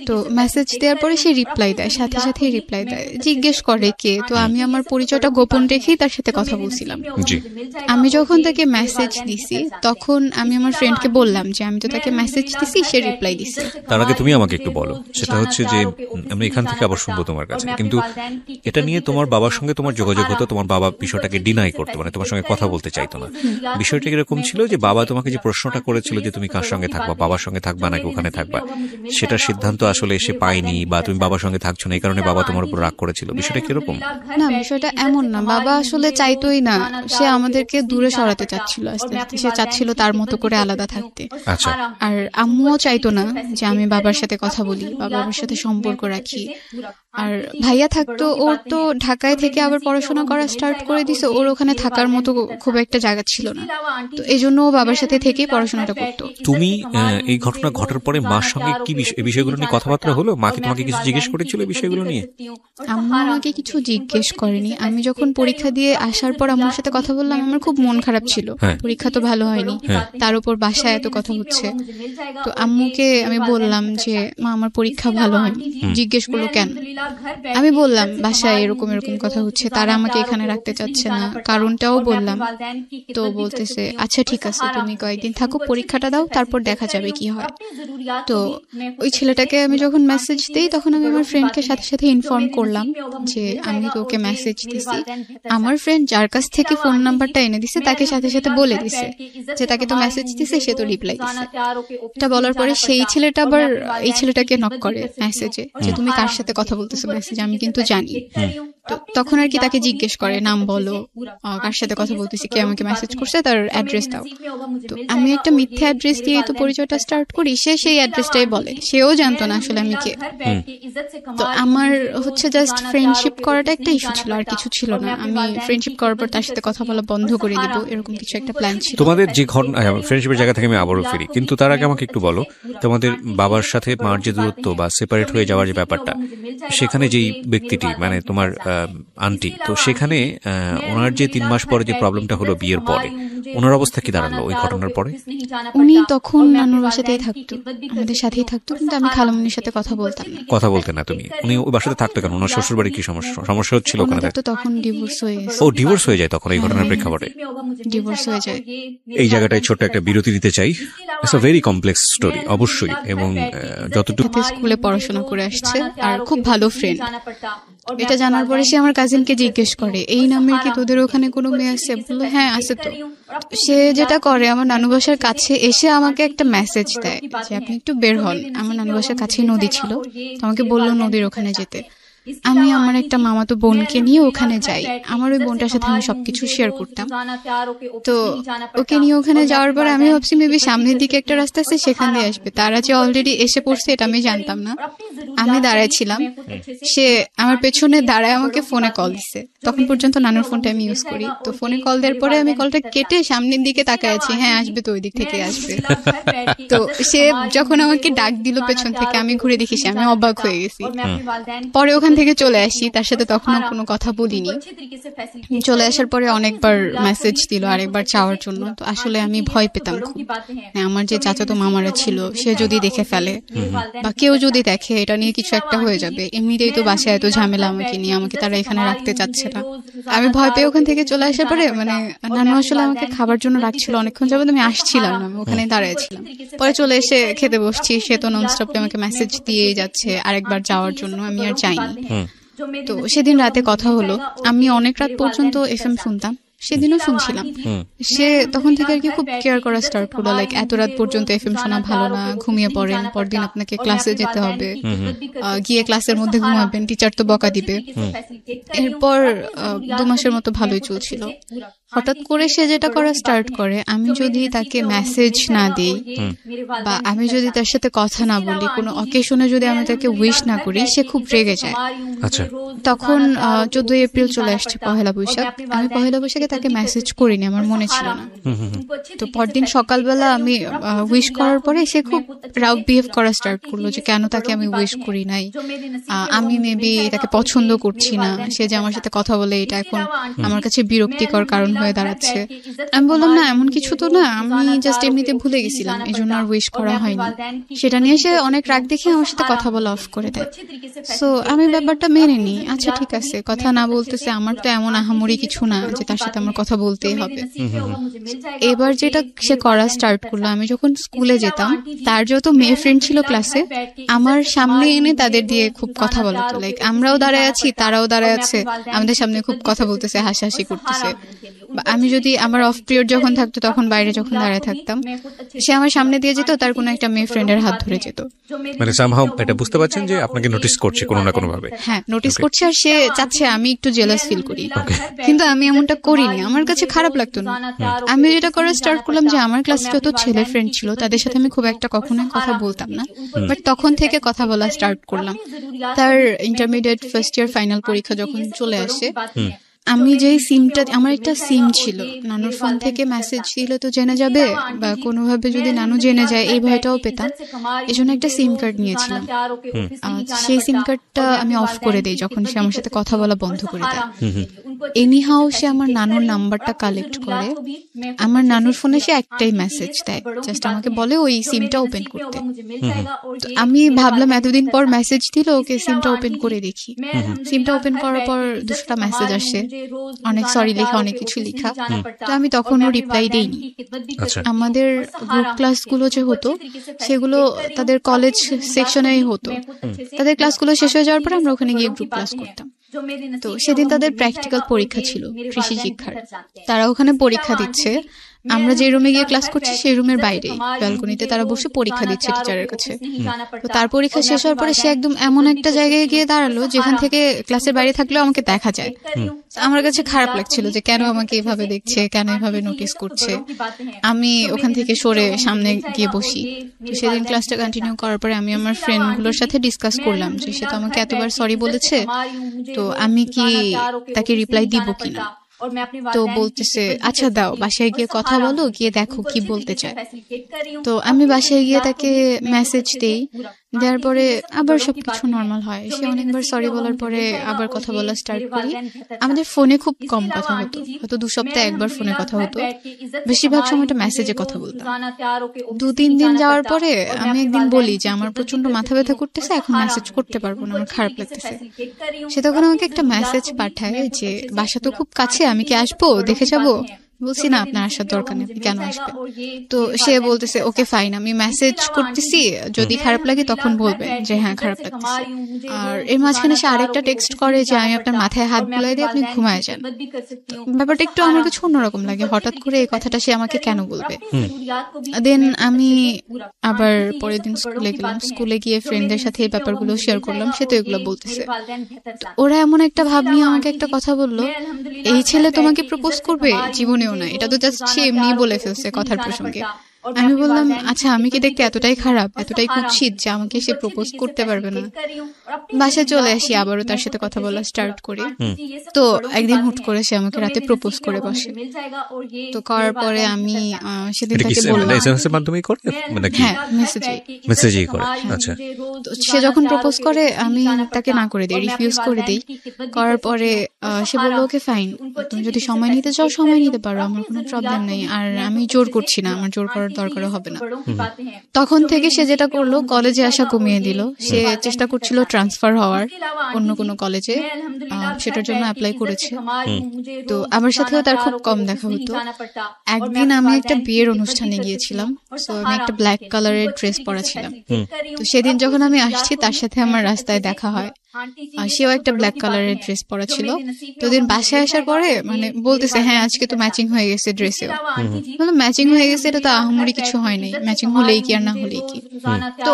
তো মেসেজ দেওয়ার পরে সে রিপ্লাই দেয়, সাথে সাথেই রিপ্লাই দেয়, জিজ্ঞেস করে কে। তো আমি আমার পরিচয়টা গোপন রেখেই তার সাথে কথা বলছিলাম। জি। আমি যখন তাকে মেসেজ দিছি তখন আমি আমার ফ্রেন্ডকে বললাম যে আমি তো তাকে মেসেজ দিছি, সে রিপ্লাই দিছে। তার আগে তুমি আমাকে একটু বলো, সেটা হচ্ছে যে আমরা এখান থেকে আবার শুনবো তোমার কাছে, কিন্তু এটা নিয়ে তোমার বাবার সঙ্গে তোমার যোগাযোগ হতো, তোমার বাবা বিষয়টাকে ডিনাই করতো, মানে তোমার সঙ্গে কথা বলতে চাইতো না। বিষয়টা কিরকম ছিল যে বাবা তোমাকে যে প্রশ্নটা করেছিল যে তুমি কার সঙ্গে থাকবা, বাবার সঙ্গে থাকবা নাকি ওখানে থাকবা, সেটার সিদ্ধান্ত আসলে এসে পায়নি, বা তুমি বাবার সঙ্গে থাকছো না এই কারণে বাবা তোমার উপর রাগ করেছিল, বিষয়টা কিরকম? না, বিষয়টা এমন না, বাবা আসলে চাইতোই না, সে আমাদেরকে দূরে সরাতে চাচ্ছিল আস্তে আস্তে, সে চাচ্ছিল তার মতো করে আলাদা থাকতে। আচ্ছা। আর আম্মুও চাইতো না যে আমি বাবার সাথে কথা বলি, বাবার সাথে সম্পর্ক রাখি। আর ভাইয়া থাকতো, ওর তো ঢাকায় থেকে আবার পড়াশোনা করা স্টার্ট করে দিছে, ওর ওখানে থাকার মতো খুব একটা জায়গা ছিল না, তো এই জন্য ও বাবার সাথে থেকেই পড়াশোনাটা করতো। তুমি এই ঘটনা ঘটার পরে মার সঙ্গে কি বিষয়গুলো নিয়ে কথাবার্তা হলো? মা কি তোমাকে কিছু জিজ্ঞেস করেছিল এই বিষয়গুলো নিয়ে? আম্মু আমাকে কিছু জিজ্ঞেস করেনি। আমি যখন পরীক্ষা দিয়ে আসার পর আম্মুর সাথে কথা বললাম, আমার খুব মন খারাপ ছিল, পরীক্ষা তো ভালো হয়নি, তার উপর বাসায় এত কথা হচ্ছে। তো আম্মুকে আমি বললাম যে মা আমার পরীক্ষা ভালো হয়নি। জিজ্ঞেস করলো কেন? আমি বললাম বাসায় এরকম এরকম কথা হচ্ছে, তারা আমাকে এখানে রাখতে চাচ্ছে না, কারণটাও বললাম। তো বলতেছে আচ্ছা ঠিক আছে, তুমি কয়েকদিন থাকো, পরীক্ষাটা দাও, তারপর দেখা যাবে কি হয়। তো ওই ছেলেটাকে আমি যখন মেসেজ দিই তখন আমি আমার ফ্রেন্ডকে সাথে সাথে ইনফর্ম করলাম যে আমি তো ওকে মেসেজ দিছি। আমার ফ্রেন্ড যার কাছ থেকে ফোন নাম্বারটা এনে দিছে তাকে সাথে সাথে বলে দিছে যে তাকে তো মেসেজ দিছে, সে তো রিপ্লাই দিছে। এটা বলার পরে সেই ছেলেটা আবার এই ছেলেটাকে নক করে মেসেজে যে তুমি কার সাথে কথা বলতেছো মেসেজে, আমি কিন্তু জানি। তো তখন আর কি তাকে জিজ্ঞেস করে নাম বলো, কার সাথে কথা বলতেছি, কে আমাকে মেসেজ করছে, তার অ্যাড্রেস দাও। তো আমি একটা মিথ্যে অ্যাড্রেস দিয়ে তো পরিচয়টা স্টার্ট করি, সে সেই অ্যাড্রেসটাই বলে, সেও জানতো না আসলে আমি কে। তো আমার হচ্ছে জাস্ট ফ্রেন্ডশিপ করাটা একটা ইস্যু ছিল, আর কিছু ছিল না। আমি ফ্রেন্ডশিপ করার পর তার সাথে কথা বলা বন্ধ করে দিব, এরকম কিছু একটা প্ল্যান ছিল। তোমাদের যে ঘটনা ফ্রেন্ডশিপের জায়গা থেকে আমি আবারও ফিরি, কিন্তু তার আগে আমাকে একটু বলো তোমাদের বাবার সাথে মার যে দূরত্ব বা সেপারেট হয়ে যাওয়ার যে ব্যাপারটা, সেখানে যেই ব্যক্তিটি মানে তোমার আন্টি, তো সেখানে ওনার যে 3 মাস পরে যে প্রবলেমটা হলো বিয়ের পরে, ওনার অবস্থা কি দাঁড়ালো ওই ঘটনার পরে? উনি তখন নানুর বাসাতেই থাকতো, আমাদের সাথেই থাকতো, কিন্তু আমি খালামুনির সাথে কথা বলতাম না। কথা বলতে না তুমি? উনি ওই বাসাতে থাকতো কেন? ওনার শ্বশুর বাড়ি কি সমস্যা হচ্ছিল ওখানে? তো তখন ডিভোর্স হয়ে গেছে। ও ডিভোর্স হয়ে যায় তখন এই ঘটনার প্রেক্ষাপটে? ডিভোর্স হয়ে যায়। এই জায়গাটায় ছোট্ট একটা বিরতি দিতে চাই। It's a very complex story অবশ্যই, এবং যতটুকু স্কুলে পড়াশোনা করে আসছে আর খুব ভালো ফ্রেন্ড। এটা জানার পরে সে আমার কাজিনকে জিজ্ঞেস করে এই নামের কি তোদের ওখানে কোনো মেয়ে আছে? বললো হ্যাঁ আছে। তো সে যেটা করে আমার নানু বাসার কাছে এসে আমাকে একটা মেসেজ দেয় যে আপনি একটু বের হন। আমার নানু বাসার কাছেই নদী ছিল, আমাকে বললো নদীর ওখানে যেতে। আমি আমার একটা মামাতো বোনকে নিয়ে ওখানে যাই, আমার ওই বোনটার সাথে আমি সবকিছু শেয়ার করতাম। তো ওকে নিয়ে ওখানে যাওয়ার পর আমি ভাবছি মেবি সামনের দিকে একটা রাস্তা আছে সেখান দিয়ে আসবে, তারা যে অলরেডি এসে পড়ছে এটা আমি জানতাম না। আমি দাঁড়াইছিলাম, সে আমার পেছনে দাঁড়ায় আমাকে ফোনে কল দিছে। তখন পর্যন্ত নানুর ফোনটা আমি ইউজ করি, তো ফোনে কল দেওয়ার পরে আমি কলটা কেটে সামনের দিকে তাকায় আছি, হ্যাঁ আসবে তো ওই দিক থেকে আসবে। তো সে যখন আমাকে ডাক দিল পেছন থেকে, আমি ঘুরে দেখি সে, আমি অবাক হয়ে গেছি। পরে ওখান থেকে চলে আসি, তার সাথে তখনও কোনো কথা বলিনি। চলে আসার পরে অনেকবার মেসেজ দিল আরেকবার চাওয়ার জন্য। তো আসলে আমি ভয় পেতাম খুব, আমার যে চাচাতো মামারা ছিল সে যদি দেখে ফেলে বা কেউ যদি দেখে, এটা নিয়ে কিছু একটা হয়ে যাবে। এমনিতেই তো বাসায় এত ঝামেলা আমাকে নিয়ে, আমাকে তারা এখানে রাখতে চাচ্ছে না। আমি ভয় পেয়ে ওখান থেকে চলে আসার পরে নানু আসলে আমাকে খাবার জন্য রাখছিল অনেকক্ষণ যাবত, আমি আসছিলাম না, আমি ওখানে দাঁড়াইছিলাম। পরে চলে এসে খেতে বসছি, সে তো ননস্টপলি আমাকে মেসেজ দিয়েই যাচ্ছে আরেকবার যাওয়ার জন্য, আমি আর যাইনি। তো সেদিন রাতে কথা হলো, আমি অনেক রাত পর্যন্ত এফএম শুনতাম, সেদিনও শুনছিলাম। সে তখন থেকে আর কি খুব কেয়ার করা স্টার্ট করলো, লাইক এত রাত পর্যন্ত এফএম শোনা ভালো না, ঘুমিয়ে পড়েন, পরদিন আপনাকে ক্লাসে যেতে হবে, গিয়ে ক্লাসের মধ্যে ঘুমাবেন, টিচার তো বকা দিবে। এরপর 2 মাসের মতো ভালোই চলছিল। হঠাৎ করে সে যেটা করা স্টার্ট করে, আমি যদি তাকে মেসেজ না দিই বা আমি যদি তার সাথে কথা না বলি, কোনো অকেশনে যদি আমি তাকে উইশ না করি, সে খুব রেগে যায়। আচ্ছা, তখন 14 এপ্রিল চলে আসছে, পহেলা বৈশাখ। আমি পহেলা বৈশাখে তাকে মেসেজ করিনি, আমার মনে ছিল না। তো পরদিন সকালবেলা আমি উইশ করার পরে সে খুব রাউড বিহেভ করা স্টার্ট করলো, যে কেন তাকে আমি উইশ করি নাই, আমি মেবি তাকে পছন্দ করছি না, সে যে আমার সাথে কথা বলে এটা এখন আমার কাছে বিরক্তিকর কারণ হয়ে দাঁড়াচ্ছে। আমি বললাম না, এমন কিছু তো না, আমি জাস্ট এমনিতে ভুলে গেছিলাম, এই জন্য আর উইশ করা হয়নি। সেটা নিয়ে সে অনেক রাগ দেখে আমার সাথে কথা বলা অফ করে দেয়। সো আমি ব্যাপারটা মেনে নিই, আচ্ছা ঠিক আছে, কথা না বলতেছে, আমার তো এমন আহামরি কিছু না যে তার সাথে আমার কথা বলতেই হবে। এবার যেটা সে করা স্টার্ট করলো, আমি যখন স্কুলে যেতাম, তার যত মেয়ে ফ্রেন্ড ছিল ক্লাসে, আমার সামনে এনে তাদের দিয়ে খুব কথা বলতো, লাইক আমরাও দাঁড়ায় আছি, তারাও দাঁড়ায় আছে, আমাদের সামনে খুব কথা বলতেছে, হাসাহাসি করতেছে। আমি যদি আমার অফ পিরিয়ড যখন থাকতো, তখন বাইরে যখন দাঁড়ায় থাকতাম, সে আমার সামনে দিয়ে যেত, তার কোনো একটা মেয়ে ফ্রেন্ডের হাত ধরে যেত। মানে সামহাউ এটা বুঝতে পারছেন যে আপনাকে নোটিস করছে কোনো না কোনো ভাবে। হ্যাঁ, নোটিস করছে, আর সে চাচ্ছে আমি একটু জেলাস ফিল করি, কিন্তু আমি এমনটা করিনি, আমার কাছে খারাপ লাগতো না। আমি যেটা করা স্টার্ট করলাম, যে আমার ক্লাসে যত ছেলে ফ্রেন্ড ছিল তাদের সাথে আমি খুব একটা কখনোই কথা বলতাম না, বাট তখন থেকে কথা বলা স্টার্ট করলাম। তার ইন্টারমিডিয়েট ফার্স্ট ইয়ার ফাইনাল পরীক্ষা যখন চলে আসে, আমি যেই সিমটা, আমার একটা সিম ছিল, নানুর ফোন থেকে মেসেজ দিলে তো জেনে যাবে, বা কোনোভাবে যদি নানু জেনে যায় এই ভয়টাও পেতাম, এজন্য একটা সিম কার্ড নিয়েছিলাম। সেই সিম কার্ডটা আমি অফ করে দিই যখন সে আমার সাথে কথা বলা বন্ধ করে দেয়। এনিহাও সে আমার নানুর নাম্বারটা কালেক্ট করে, আমার নানুর ফোনে সে একটাই মেসেজ দেয়, জাস্ট আমাকে বলে ওই সিমটা ওপেন করতে। আমি ভাবলাম এতদিন পর মেসেজ দিল, ওকে সিমটা ওপেন করে দেখি। সিমটা ওপেন করার পর 200টা মেসেজ আসে, অনেক সরি লেখা, অনেক কিছু লেখা। তো আমি তখনও রিপ্লাই দেইনি। আমাদের গ্রুপ ক্লাসগুলো যে হতো, সেগুলো তাদের কলেজ সেকশনেই হতো। তাদের ক্লাসগুলো শেষ হয়ে যাওয়ার পর আমরা ওখানে গিয়ে গ্রুপ ক্লাস করতাম। তো সেদিন তাদের প্র্যাকটিক্যাল পরীক্ষা ছিল কৃষি শিক্ষার, তারা ওখানে পরীক্ষা দিচ্ছে। আমরা যে রুমে গিয়ে ক্লাস করছি সেই রুমের বাইরে ব্যালকনিতে তারা বসে পরীক্ষা দিচ্ছে টিচারের কাছে। তো তার পরীক্ষা শেষ হওয়ার পরে সে একদম এমন একটা জায়গায় গিয়ে দাঁড়ালো যেখান থেকে ক্লাসের বাইরে থাকলেও আমাকে দেখা যায়। আমার কাছে খারাপ লাগছিল যে কেন আমাকে এভাবে দেখছে, কেন এভাবে নোটিস করছে। আমি ওখান থেকে সরে সামনে গিয়ে বসি। তো সেদিন ক্লাসটা কন্টিনিউ করার পরে আমি আমার ফ্রেন্ডগুলোর সাথে ডিসকাস করলাম যে সে তো আমাকে এতবার সরি বলেছে, তো আমি কি তাকে রিপ্লাই দিব কিনা। তো বলতেছে আচ্ছা দাও, বাসায় গিয়ে কথা বলো, গিয়ে দেখো কি বলতে চায়। তো আমি বাসায় গিয়ে তাকে মেসেজ দেই, দেওয়ার পরে আবার সবকিছু নর্মাল হয়। সে অনেকবার সরি বলার পরে আবার কথা বলা স্টার্ট করি। আমাদের ফোনে খুব কম কথা হতো, হয়তো 2 সপ্তাহে একবার ফোনে কথা হতো, বেশিরভাগ সময়টা মেসেজে কথা বলতাম। 2-3 দিন যাওয়ার পরে আমি একদিন বলি যে আমার প্রচন্ড মাথা ব্যথা করতেছে, এখন মেসেজ করতে পারবো না, আমার খারাপ লাগতেছে। সে তখন আমাকে একটা মেসেজ পাঠায় যে বাসা তো খুব কাছে, আমি কি আসবো, দেখে যাবো। বলছি না, আপনার আসার দরকার নেই, কেন আসবে। তো সে বলতেছে ওকে ফাইন, আমি মেসেজ করতেছি, যদি খারাপ লাগে তখন বলবেন যে হ্যাঁ খারাপ লাগতেছে। আর এর মাঝখানে সে আরেকটা টেক্সট করে যে আমি আপনার মাথায় হাত বুলাই দিয়ে আপনি ঘুমায় যান। ব্যাপারটা একটু আমার কাছে অন্যরকম লাগে, হঠাৎ করে এই কথাটা সে আমাকে কেন বলবে। দেন আমি আবার পরের দিন স্কুলে গেলাম, স্কুলে গিয়ে ফ্রেন্ডদের সাথে এই ব্যাপারগুলো শেয়ার করলাম, সে তো এগুলো বলতেছে। ওরা এমন একটা ভাব নিয়ে আমাকে একটা কথা বললো, এই ছেলে তোমাকে প্রপোজ করবে, জীবনেও না, এটা তো জাস্ট সে এমনি বলে ফেলছে কথার প্রসঙ্গে। আমি বললাম, আচ্ছা আমি কি দেখতে এতটাই খারাপ, এতটাই কুৎসিত যে আমাকে সে প্রপোজ করতে পারবে না? বাসায় চলে আসি, আবারও তার সাথে কথা বলা স্টার্ট করি। তো একদিন হুট করে সে আমাকে রাতে প্রপোজ করে বসে। তো করার পরে আমি সেদিন এটা কি তাকে বললাম, এসএমএস এর মাধ্যমেই করে নাকি হ্যাঁ মেসেজে। মেসেজেই করে? আচ্ছা, তো সে যখন প্রপোজ করে আমি তাকে না করে দিই, রিফিউজ করে দিই। করার পরে সে বললো, ওকে ফাইন, তুমি যদি সময় নিতে চাও সময় নিতে পারো, আমার কোনো প্রবলেম নেই, আর আমি জোর করছি না, আমার জোর করার দরকারও হবে না। তখন থেকে সে যেটা করলো, কলেজে আসা কমিয়ে দিল। সে চেষ্টা করছিল ট্রান্সফার হওয়ার অন্য কোনো কলেজে, সেটার জন্য অ্যাপ্লাই করেছে। তো আমার সাথেও তার খুব কম দেখা হতো। একদিন আমি একটা বিয়ের অনুষ্ঠানে গিয়েছিলাম, তো আমি একটা ব্ল্যাক কালারের ড্রেস পরা ছিলাম। তো সেদিন যখন আমি আসছি তার সাথে আমার রাস্তায় দেখা হয়, সেও একটা ব্ল্যাক কালারের ড্রেস পরা ছিল। তো দিন বাসায় আসার পরে মানে বলতেছে, হ্যাঁ আজকে তো ম্যাচিং হয়ে গেছে ড্রেসেও। বললাম, ম্যাচিং হয়ে গেছে, এটা তো আহামরি কিছু হয় নাই, ম্যাচিং হলেই কি আর না হলেই কি। তো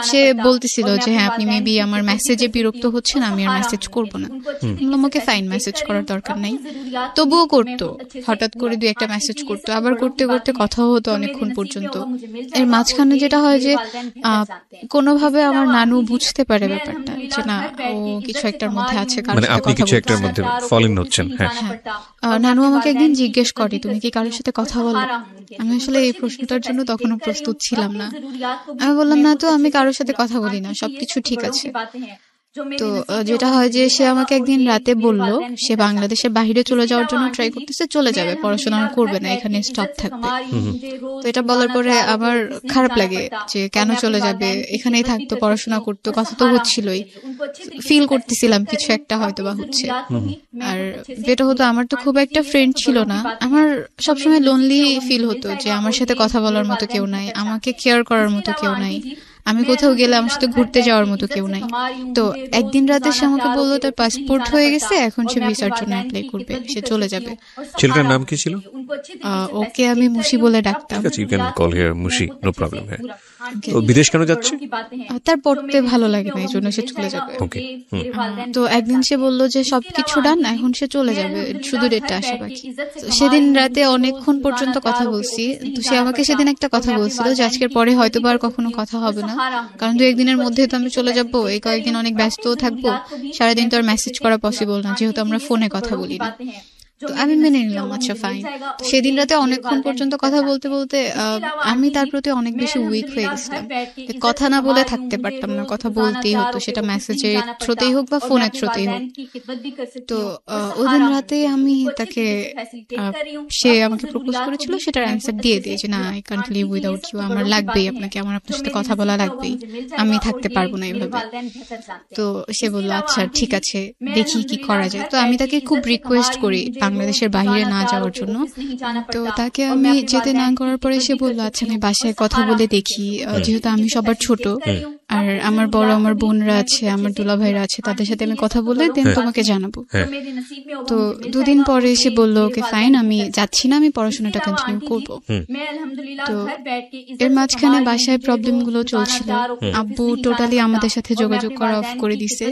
সে বলতেছিল যে হ্যাঁ আপনি মেবি আমার মেসেজে বিরক্ত হচ্ছেন, আমি আর মেসেজ করবো না। বললাম, ওকে ফাইন, মেসেজ করার দরকার নাই। তবুও করতো, হঠাৎ করে দুই একটা মেসেজ করতো, আবার করতে করতে কথাও হতো অনেকক্ষণ পর্যন্ত। এর মাঝখানে যেটা হয় যে কোনোভাবে আমার নানু বুঝতে পারে ব্যাপারটা, যে না ও কিছু একটার মধ্যে আছে, মানে আপনি কিছু একটার মধ্যে ফল ইন হচ্ছেন। হ্যাঁ, নানু আমাকে একদিন জিজ্ঞেস করে, তুমি কি কারোর সাথে কথা বলো? আমি আসলে এই প্রশ্নটার জন্য তখনও প্রস্তুত ছিলাম না। আমি বললাম, না তো, আমি কারোর সাথে কথা বলি না, সবকিছু ঠিক আছে। তো যেটা হয় যে সে আমাকে একদিন রাতে বলল সে বাংলাদেশের বাইরে চলে যাওয়ার জন্য ট্রাই করতেছে, চলে যাবে, পড়াশোনা আর করবে না, এখানে স্টপ থাকবে। তো এটা বলার পরে আমার খারাপ লাগে যে কেন চলে যাবে, এখানেই থাকতো, পড়াশোনা করতো, কথা তো হচ্ছিলই, ফিল করতেছিলাম কিছু একটা হয়তো বা হচ্ছে। আর যেটা হতো, আমার তো খুব একটা ফ্রেন্ড ছিল না, আমার সবসময় লোনলি ফিল হতো যে আমার সাথে কথা বলার মতো কেউ নাই, আমাকে কেয়ার করার মতো কেউ নাই, আমি কোথাও গেলে আমার সাথে ঘুরতে যাওয়ার মতো কেউ নাই। তো একদিন রাতে সে আমাকে বললো তার পাসপোর্ট হয়ে গেছে, এখন সে ভিসার জন্য অ্যাপ্লাই করবে, সে চলে যাবে। ছেলেটার নাম কি ছিল? ওকে আমি মুশি বলে ডাকতাম। ঠিক আছে, you can call here Mushi, no problem. হ্যাঁ, তো বিদেশ কেন যাচ্ছে? তার পড়তে ভালো লাগে না, এই জন্য সে চলে যাবে। ওকে। তো একদিন সে বললো যে সবকিছু ডান, এখন সে চলে যাবে, শুধু ডেটটা আসা বাকি। সেদিন রাতে অনেকক্ষণ পর্যন্ত কথা বলছি। তো সে আমাকে সেদিন একটা কথা বলছিল যে আজকের পরে হয়তো আর কখনো কথা হবে না, কারণ 2-1 দিনের মধ্যে তো আমি চলে যাবো, এই কয়েকদিন অনেক ব্যস্তও থাকবো, সারাদিন তো আর মেসেজ করা পসিবল না, যেহেতু আমরা ফোনে কথা বলি না। তো আমি মেনে নিলাম, আচ্ছা ফাইন। সেদিন রাতে অনেকক্ষণ পর্যন্ত কথা বলতে বলতে আমি তার প্রতি অনেক বেশি উইক হয়ে গেছিলাম, কথা না বলে থাকতে পারতাম না, কথা বলতেই হতো, সেটা মেসেজের থ্রুতেই হোক বা ফোনের থ্রুতেই হোক। তো ওই দিন রাতে আমি তাকে, সে আমাকে প্রপোজ করেছিল, সেটার অ্যান্সার দিয়ে দিই যে না, I can't live without you, আমার লাগবেই আপনাকে, আমার আপনার সাথে কথা বলা লাগবেই, আমি থাকতে পারবো না এইভাবে। তো সে বললো আচ্ছা ঠিক আছে, দেখি কি করা যায়। তো আমি তাকে খুব রিকোয়েস্ট করি বাংলাদেশের বাইরে না যাওয়ার জন্য। তো তাকে আমি যেতে না করার পরে সে বললো আচ্ছা আমি বাসায় কথা বলে দেখি, যেহেতু আমি সবার ছোট, আর আমার বড় আমার বোনরা আছে, আমার দুলাভাইরা আছে, তাদের সাথে আমি কথা বলে দেন তোমাকে জানাবো। তো 2 দিন পরে সে বললো ওকে ফাইন, আমি যাচ্ছি না, আমি পড়াশোনাটা কন্টিনিউ করবো। তো এর মাঝখানে বাসায় প্রবলেম গুলো চলছিল, আব্বু টোটালি আমাদের সাথে যোগাযোগ করা অফ করে দিছে,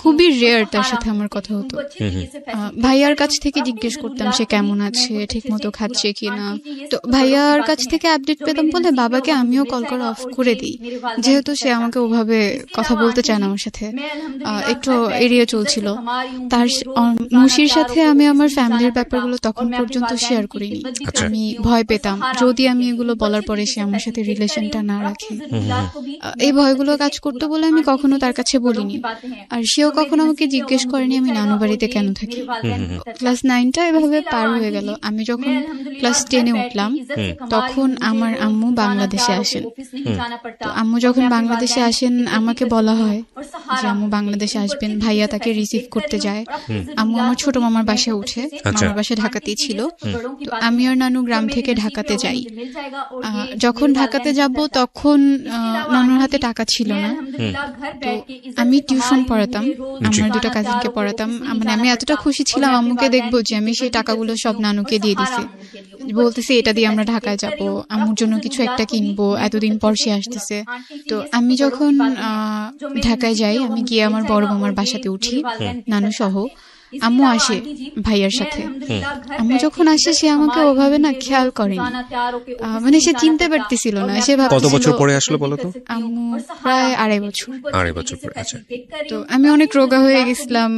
খুবই রেয়ার তার সাথে আমার কথা হতো। ভাইয়ার কাছ থেকে জিজ্ঞেস করতাম সে কেমন আছে, ঠিক মতো খাচ্ছে কিনা। তো ভাইয়ার কাছ থেকে আপডেট পেতাম বলে বাবাকে আমিও কল করা অফ করে দিই, যেহেতু সে আমাকে ওভাবে কথা বলতে চায় না আমার সাথে, একটু এড়িয়ে চলছিল। তার মুশির সাথে আমি আমার ফ্যামিলির ব্যাপারগুলো তখন পর্যন্ত শেয়ার করিনি, আমি ভয় পেতাম যদি আমি এগুলো বলার পরে সে আমার সাথে রিলেশনটা না রাখে। এই ভয়গুলো কাজ করতো বলে আমি কখনো তার কাছে বলিনি, আর সেও কখনো আমাকে জিজ্ঞেস করেনি আমি নানু বাড়িতে কেন থাকি। ক্লাস 9টা এভাবে পার হয়ে গেল। আমি যখন ক্লাস 10-এ উঠলাম তখন আমার আম্মু বাংলাদেশে আসেন। তো আম্মু যখন বাংলাদেশে আসেন আমাকে বলা হয় যে আম্মু বাংলাদেশে আসবেন, ভাইয়া তাকে রিসিভ করতে যায়। আম্মু আমার ছোট মামার বাসায় উঠে, মামার বাসা ঢাকাতেই ছিল। তো আমি আর নানু গ্রাম থেকে ঢাকাতে যাই। যখন ঢাকাতে যাব তখন নানুর হাতে টাকা ছিল না, তো আমি টিউশন পড়াতাম, আমার 2টা কাজিনকে পড়াতাম। মানে আমি এতটা খুশি ছিলাম আম্মুকে দেখবো যে আমি সেই টাকাগুলো সব নানুকে দিয়ে দিছি, বলতেছি এটা দিয়ে আমরা ঢাকায় যাব, আম্মুর জন্য কিছু একটা কিনবো, এতদিন পর সে আসতেছে। তো আমি যখন ঢাকায় যাই, আমি গিয়ে আমার বড় মামার বাসাতে উঠি নানু সহ। আম্মু আসে ভাইয়ার সাথে। আম্মু যখন আসে সে আমাকে ওভাবে না খেয়াল করেনি, মানে সে চিনতে পারতেছিল না। সে কত বছর পরে আসলো বলো তো? আম্মু প্রায় 2.5 বছর। 2.5 বছর পরে। আচ্ছা। তো আমি অনেক রোগা হয়ে গেছিলাম,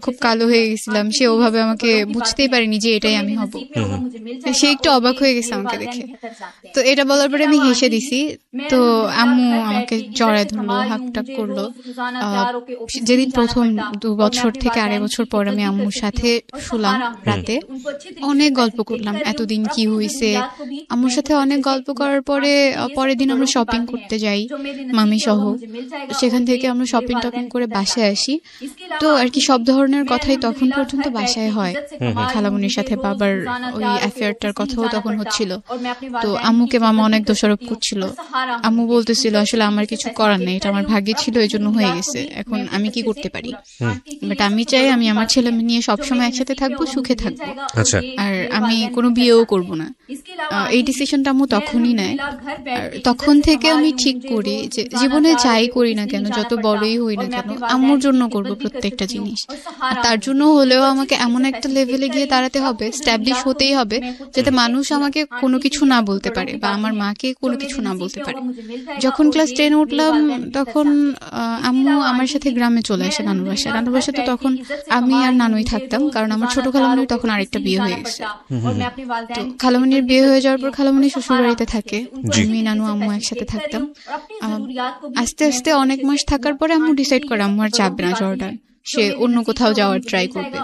খুব কালো হয়ে গেছিলাম। সে ওভাবে আমাকে বুঝতেই পারেনি যে এটাই আমি হব। সে একটু অবাক হয়ে গেছে আমাকে দেখে। তো এটা বলার পরে আমি হেসে দিছি। তো আম্মু আমাকে জড়ায় ধরলো, হাকটাক করলো। যেদিন প্রথম 2 বছর থেকে 2.5 বছর পর আমি আম্মুর সাথে শুলাম রাতে, অনেক গল্প করলাম এতদিন কি হয়েছে। আম্মুর সাথে অনেক গল্প করার পরে পরের দিন আমরা শপিং করতে যাই মামি সহ। সেখান থেকে আমরা শপিং টপিং করে বাসায় আসি। তো আর কি সব ধরনের কথাই তখন পর্যন্ত বাসায় হয়। খালামুনির সাথে বাবার ওই অ্যাফেয়ারটার কথাও তখন হচ্ছিল। তো আম্মুকে মামা অনেক দোষারোপ করছিল। আম্মু বলতেছিল আসলে আমার কিছু করার নেই, এটা আমার ভাগ্যে ছিল, এই জন্য হয়ে গেছে, এখন আমি কি করতে পারি। বাট আমি চাই আমি আমার ছেলে নিয়ে সবসময় একসাথে থাকবো, সুখে থাকবো। আচ্ছা। আর আমি কোনো বিয়েও করব না। এই ডিসিশনটা আম্মু তখনই নেয়। আর তখন থেকে আমি ঠিক করি যে জীবনে যাই করি না কেন, যত বড়ই হই না কেন, আম্মুর জন্য করব প্রত্যেকটা জিনিস। আর তার জন্য হলেও আমাকে এমন একটা লেভেলে গিয়ে দাঁড়াতে হবে, স্ট্যাবলিশ হতেই হবে, যাতে মানুষ আমাকে কোনো কিছু না বলতে পারে বা আমার মাকে কোনো কিছু না বলতে পারে। যখন ক্লাস 10 উঠলাম তখন আম্মু আমার সাথে গ্রামে চলে আসে নানুর বাসায়। নানুর বাসায় তো তখন আমি আর নানুই থাকতাম, কারণ আমার ছোট খালামণির তখন আরেকটা বিয়ে হয়ে গেছে। তো খালামণির বিয়ে হয়ে যাওয়ার পর খালামণি শ্বশুর বাড়িতে থাকে, আমি নানু আম্মু একসাথে থাকতাম। আস্তে আস্তে অনেক মাস থাকার পরে আম্মু ডিসাইড করে আম্মু আর যাবে না জর্ডান, সে অন্য কোথাও যাওয়ার ট্রাই করবে।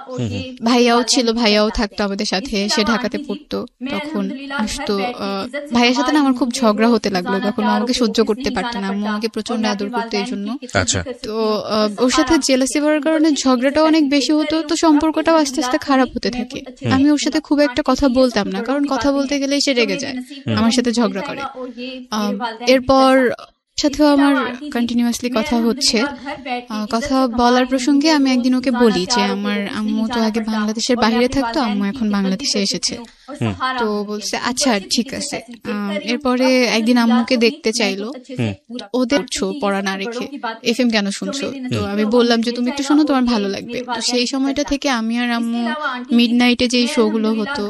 ভাইয়াও ছিল, ভাইয়াও থাকতো আমাদের সাথে, সে ঢাকাতে পড়তো। তখন আসতো ভাইয়ের সাথে না আমার খুব ঝগড়া হতে লাগলো, তখন আমাকে সহ্য করতে পারতো না, আম্মু আমাকে প্রচন্ড আদর করতো এই জন্য। তো ওর সাথে জেলাসি করার কারণে ঝগড়াটাও অনেক বেশি হতো, তো সম্পর্কটাও আস্তে আস্তে খারাপ হতে থাকে। আমি ওর সাথে খুব একটা কথা বলতাম না, কারণ কথা বলতে গেলেই সে রেগে যায়, আমার সাথে ঝগড়া করে। এরপর সাথেও আমার কন্টিনিউয়াসলি কথা হচ্ছে। কথা বলার প্রসঙ্গে আমি একদিন ওকে বলি যে আমার আম্মু তো আগে বাংলাদেশের বাইরে থাকতো, আম্মু এখন বাংলাদেশে এসেছে। তো বলছে আচ্ছা ঠিক আছে। এরপরে একদিন আম্মুকে দেখতে চাইলো, ওদের পড়া না রেখে এফএম কেন শুনছো? তো আমি বললাম যে তুমি একটু শোনো, তোমার ভালো লাগবে। তো সেই সময়টা থেকে আমি আর আম্মু মিডনাইটে যেই শোগুলো হতো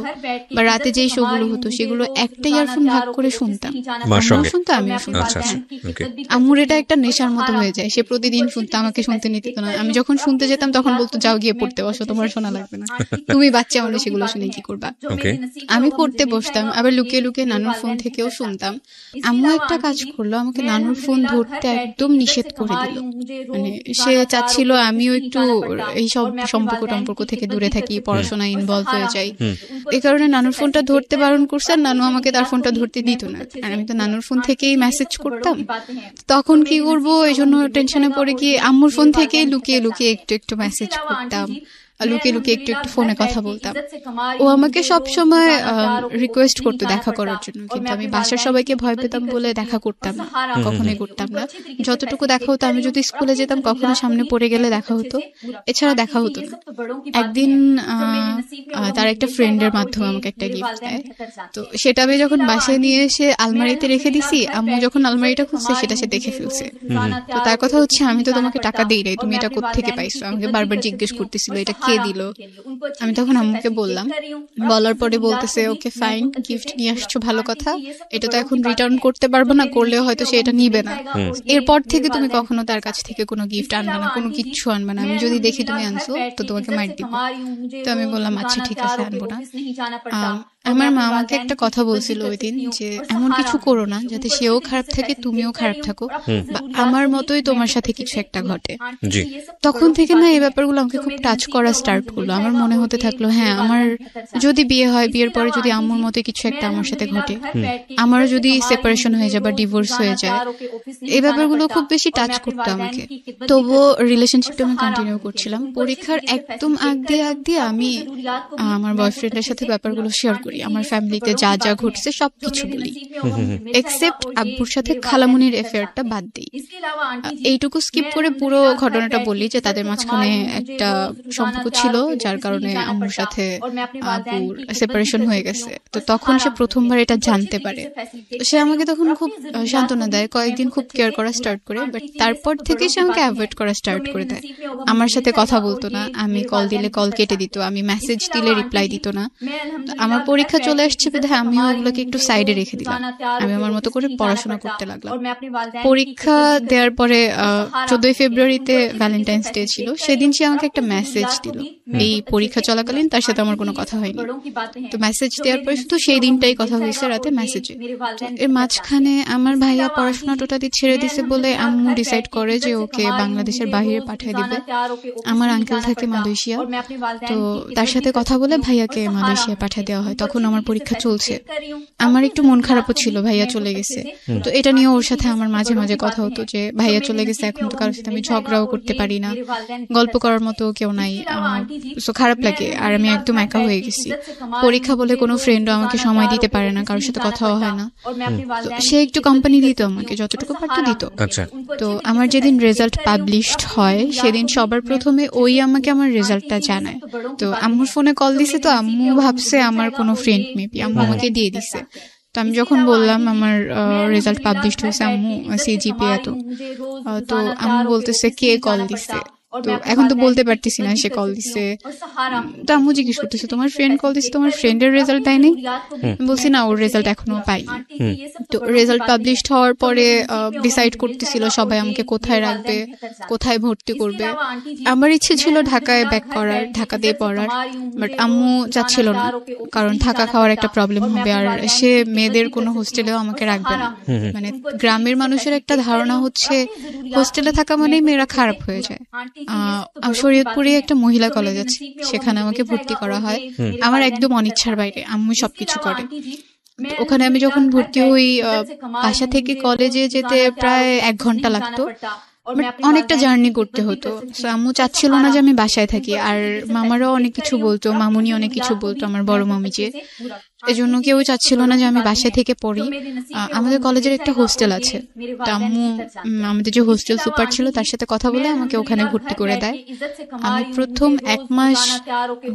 বা রাতে যেই শোগুলো হতো সেগুলো একটা ইয়ারফোন ভাগ করে শুনতাম। আম্মুও শুনতো, আমিও শুনতাম। আম্মুর এটা একটা নেশার মতো হয়ে যায়, সে প্রতিদিন শুনতো, আমাকে শুনতে নিতে না। আমি যখন শুনতে যেতাম তখন বলতো যাও গিয়ে পড়তে বসো, তোমার শোনা লাগবে না, তুমি বাচ্চা মানুষ, সেগুলো শুনে কি করবা। আমি পড়তে বসতাম, আবার লুকিয়ে লুকিয়ে নানুর ফোন থেকেও শুনতাম। আম্মু একটা কাজ করলো, আমাকে নানুর ফোন ধরতে একদম নিষেধ করে দিল। মানে সে চাচ্ছিল আমিও একটু এই সব সম্পর্ক থেকে দূরে থাকি, পড়াশোনায় ইনভলভ হয়ে যাই। এই কারণে নানুর ফোনটা ধরতে বারণ করছে, আর নানু আমাকে তার ফোনটা ধরতে দিত না। আর আমি তো নানুর ফোন থেকেই মেসেজ করতাম। তখন কি করবো, এই জন্য টেনশনে পড়ে গিয়ে আম্মুর ফোন থেকেই লুকিয়ে লুকিয়ে একটু একটু মেসেজ করতাম, লুকিয়ে লুকিয়ে একটু একটু ফোনে কথা বলতাম। ও আমাকে সব সময় রিকোয়েস্ট করতো দেখা করার জন্য, কিন্তু আমি বাসার সবাইকে ভয় পেতাম বলে দেখা করতাম না, কখনোই করতাম না। যতটুকু দেখা হতো, আমি যদি স্কুলে যেতাম কখনো সামনে পড়ে গেলে দেখা হতো, এছাড়া দেখা হতো না। একদিন তার একটা ফ্রেন্ডের মাধ্যমে আমাকে একটা গিফট দেয়। তো সেটা আমি যখন বাসায় নিয়ে এসে আলমারিতে রেখে দিছি, আম্মু যখন আলমারিটা খুলছে সেটা সে দেখে ফেলছে। তো তার কথা হচ্ছে আমি তো তোমাকে টাকা দিই নাই, তুমি এটা কোত্থেকে পাইছো? আমাকে বারবার জিজ্ঞেস করতেছিল এটা কে দিল। আমি তখন আম্মুকে বললাম, বলার পরে বলতেছে ওকে ফাইন, গিফট নিয়ে আসছো ভালো কথা, এটা তো এখন রিটার্ন করতে পারবো না, করলেও হয়তো সে এটা নিবে না। এরপর থেকে তুমি কখনো তার কাছ থেকে কোনো গিফট আনবে না, কোনো কিচ্ছু আনবে না, আমি যদি দেখি তুমি আনছো তো তোমাকে মার দিব। তো আমি বললাম আচ্ছা ঠিক আছে, আনবো না। আমার মা আমাকে একটা কথা বলছিল ওই দিন যে এমন কিছু করো না যাতে সেও খারাপ থাকে তুমিও খারাপ থাকো, বা আমার মতোই তোমার সাথে কিছু একটা ঘটে। তখন থেকে না এই ব্যাপারগুলো আমাকে খুব টাচ করা স্টার্ট করলো। আমার মনে হতে থাকলো হ্যাঁ, আমার যদি বিয়ে হয়, বিয়ের পরে যদি আম্মুর মতো কিছু একটা আমার সাথে ঘটে, আমারও যদি সেপারেশন হয়ে যায় বা ডিভোর্স হয়ে যায়, এই ব্যাপারগুলো খুব বেশি টাচ করতো আমাকে। তবুও রিলেশনশিপটা আমি কন্টিনিউ করছিলাম। পরীক্ষার একদম আগ দিয়ে আমি আমার বয়ফ্রেন্ডের সাথে ব্যাপারগুলো শেয়ার করি। করি, আমার ফ্যামিলিতে যা যা ঘটছে সবকিছু বলি, এক্সেপ্ট আব্বুর সাথে খালামুনির অ্যাফেয়ারটা বাদ দিই। এইটুকু স্কিপ করে পুরো ঘটনাটা বলি যে তাদের মাঝখানে একটা সম্পর্ক ছিল যার কারণে আম্মুর সাথে আব্বুর সেপারেশন হয়ে গেছে। তো তখন সে প্রথমবার এটা জানতে পারে। সে আমাকে তখন খুব সান্ত্বনা দেয়, কয়েকদিন খুব কেয়ার করা স্টার্ট করে, বাট তারপর থেকে সে আমাকে অ্যাভয়েড করা স্টার্ট করে দেয়। আমার সাথে কথা বলতো না, আমি কল দিলে কল কেটে দিত, আমি মেসেজ দিলে রিপ্লাই দিত না। আমার পরীক্ষা চলে আসছে বিধায় আমিও ওগুলোকে একটু সাইডে রেখে দিলাম, আমি আমার মতো করে পড়াশোনা করতে লাগলাম। পরীক্ষা দেওয়ার পরে 14 ফেব্রুয়ারিতে ভ্যালেন্টাইন্স ডে ছিল, সেদিন সে আমাকে একটা মেসেজ দিল। এই পরীক্ষা চলাকালীন তার সাথে আমার কোনো কথা হয়নি, তো মেসেজ দেওয়ার পরে শুধু সেই দিনটাই কথা হয়েছে রাতে মেসেজে। এর মাঝখানে আমার ভাইয়া পড়াশোনা টোটালি ছেড়ে দিছে বলে আম্মু ডিসাইড করে যে ওকে বাংলাদেশের বাইরে পাঠিয়ে দিবে। আমার আঙ্কেল থাকে মালয়েশিয়া, তো তার সাথে কথা বলে ভাইয়াকে মালয়েশিয়া পাঠিয়ে দেওয়া হয়। তখন আমার পরীক্ষা চলছে, আমার একটু মন খারাপও ছিল ভাইয়া চলে গেছে। তো এটা নিয়ে ওর সাথে আমার মাঝে মাঝে কথা হতো যে ভাইয়া চলে গেছে, এখন তো কারোর সাথে আমি ঝগড়াও করতে পারি না, গল্প করার মতো কেউ নাই, তো খারাপ লাগে। আর আমি একদম একা হয়ে গেছি, পরীক্ষা বলে কোনো ফ্রেন্ডও আমাকে সময় দিতে পারে না, কারোর সাথে কথাও হয় না। তো সে একটু কোম্পানি দিত আমাকে, যতটুকু পারতো দিত। তো আমার যেদিন রেজাল্ট পাবলিশড হয় সেদিন সবার প্রথমে ওই আমাকে আমার রেজাল্টটা জানায়। তো আম্মুর ফোনে কল দিছে, তো আম্মু ভাবছে আমার কোনো ফ্রেন্ড মেবি, আম্মু আমাকে দিয়ে দিছে। তো আমি যখন বললাম আমার রেজাল্ট পাবলিশড হয়েছে আম্মু, সিজিপিএ এত, তো আম্মু বলতেছে কে কল দিছে। তো এখন তো বলতে পারতেছি না সে কল দিছে। তো আম্মু জিজ্ঞেস করতেছে তোমার ফ্রেন্ড কল দিছে, তোমার ফ্রেন্ডের রেজাল্ট দেয়নি? বলছি না, ওর রেজাল্ট এখনো পাইনি। তো রেজাল্ট পাবলিশড হওয়ার পরে ডিসাইড করতেছিল সবাই আমাকে কোথায় রাখবে, কোথায় ভর্তি করবে। আমার ইচ্ছে ছিল ঢাকায় ব্যাক করার, ঢাকাতেই পড়ার, বাট আম্মু চাচ্ছিল না, কারণ থাকা খাওয়ার একটা প্রবলেম হবে, আর সে মেয়েদের কোনো হোস্টেলেও আমাকে রাখবে না। মানে গ্রামের মানুষের একটা ধারণা হচ্ছে হোস্টেলে থাকা মানেই মেয়েরা খারাপ হয়ে যায়। শরীয়তপুরে একটা মহিলা কলেজ আছে, সেখানে আমাকে ভর্তি করা হয় আমার একদম অনিচ্ছার বাইরে, আম্মু সবকিছু করে। ওখানে আমি যখন ভর্তি হই, বাসা থেকে কলেজে যেতে প্রায় 1 ঘন্টা লাগতো, অনেকটা জার্নি করতে হতো। আম্মু চাচ্ছিল না যে আমি বাসায় থাকি, আর মামারাও অনেক কিছু বলতো, মামুনি অনেক কিছু বলতো, আমার বড় মামি যে, এজন্য কেউ চাচ্ছিল না যে আমি বাসায় থেকে পড়ি। আমাদের কলেজের একটা হোস্টেল আছে, তো আম্মু আমাদের যে হোস্টেল সুপার ছিল তার সাথে কথা বলে আমাকে ওখানে ভর্তি করে দেয়। আমি প্রথম 1 মাস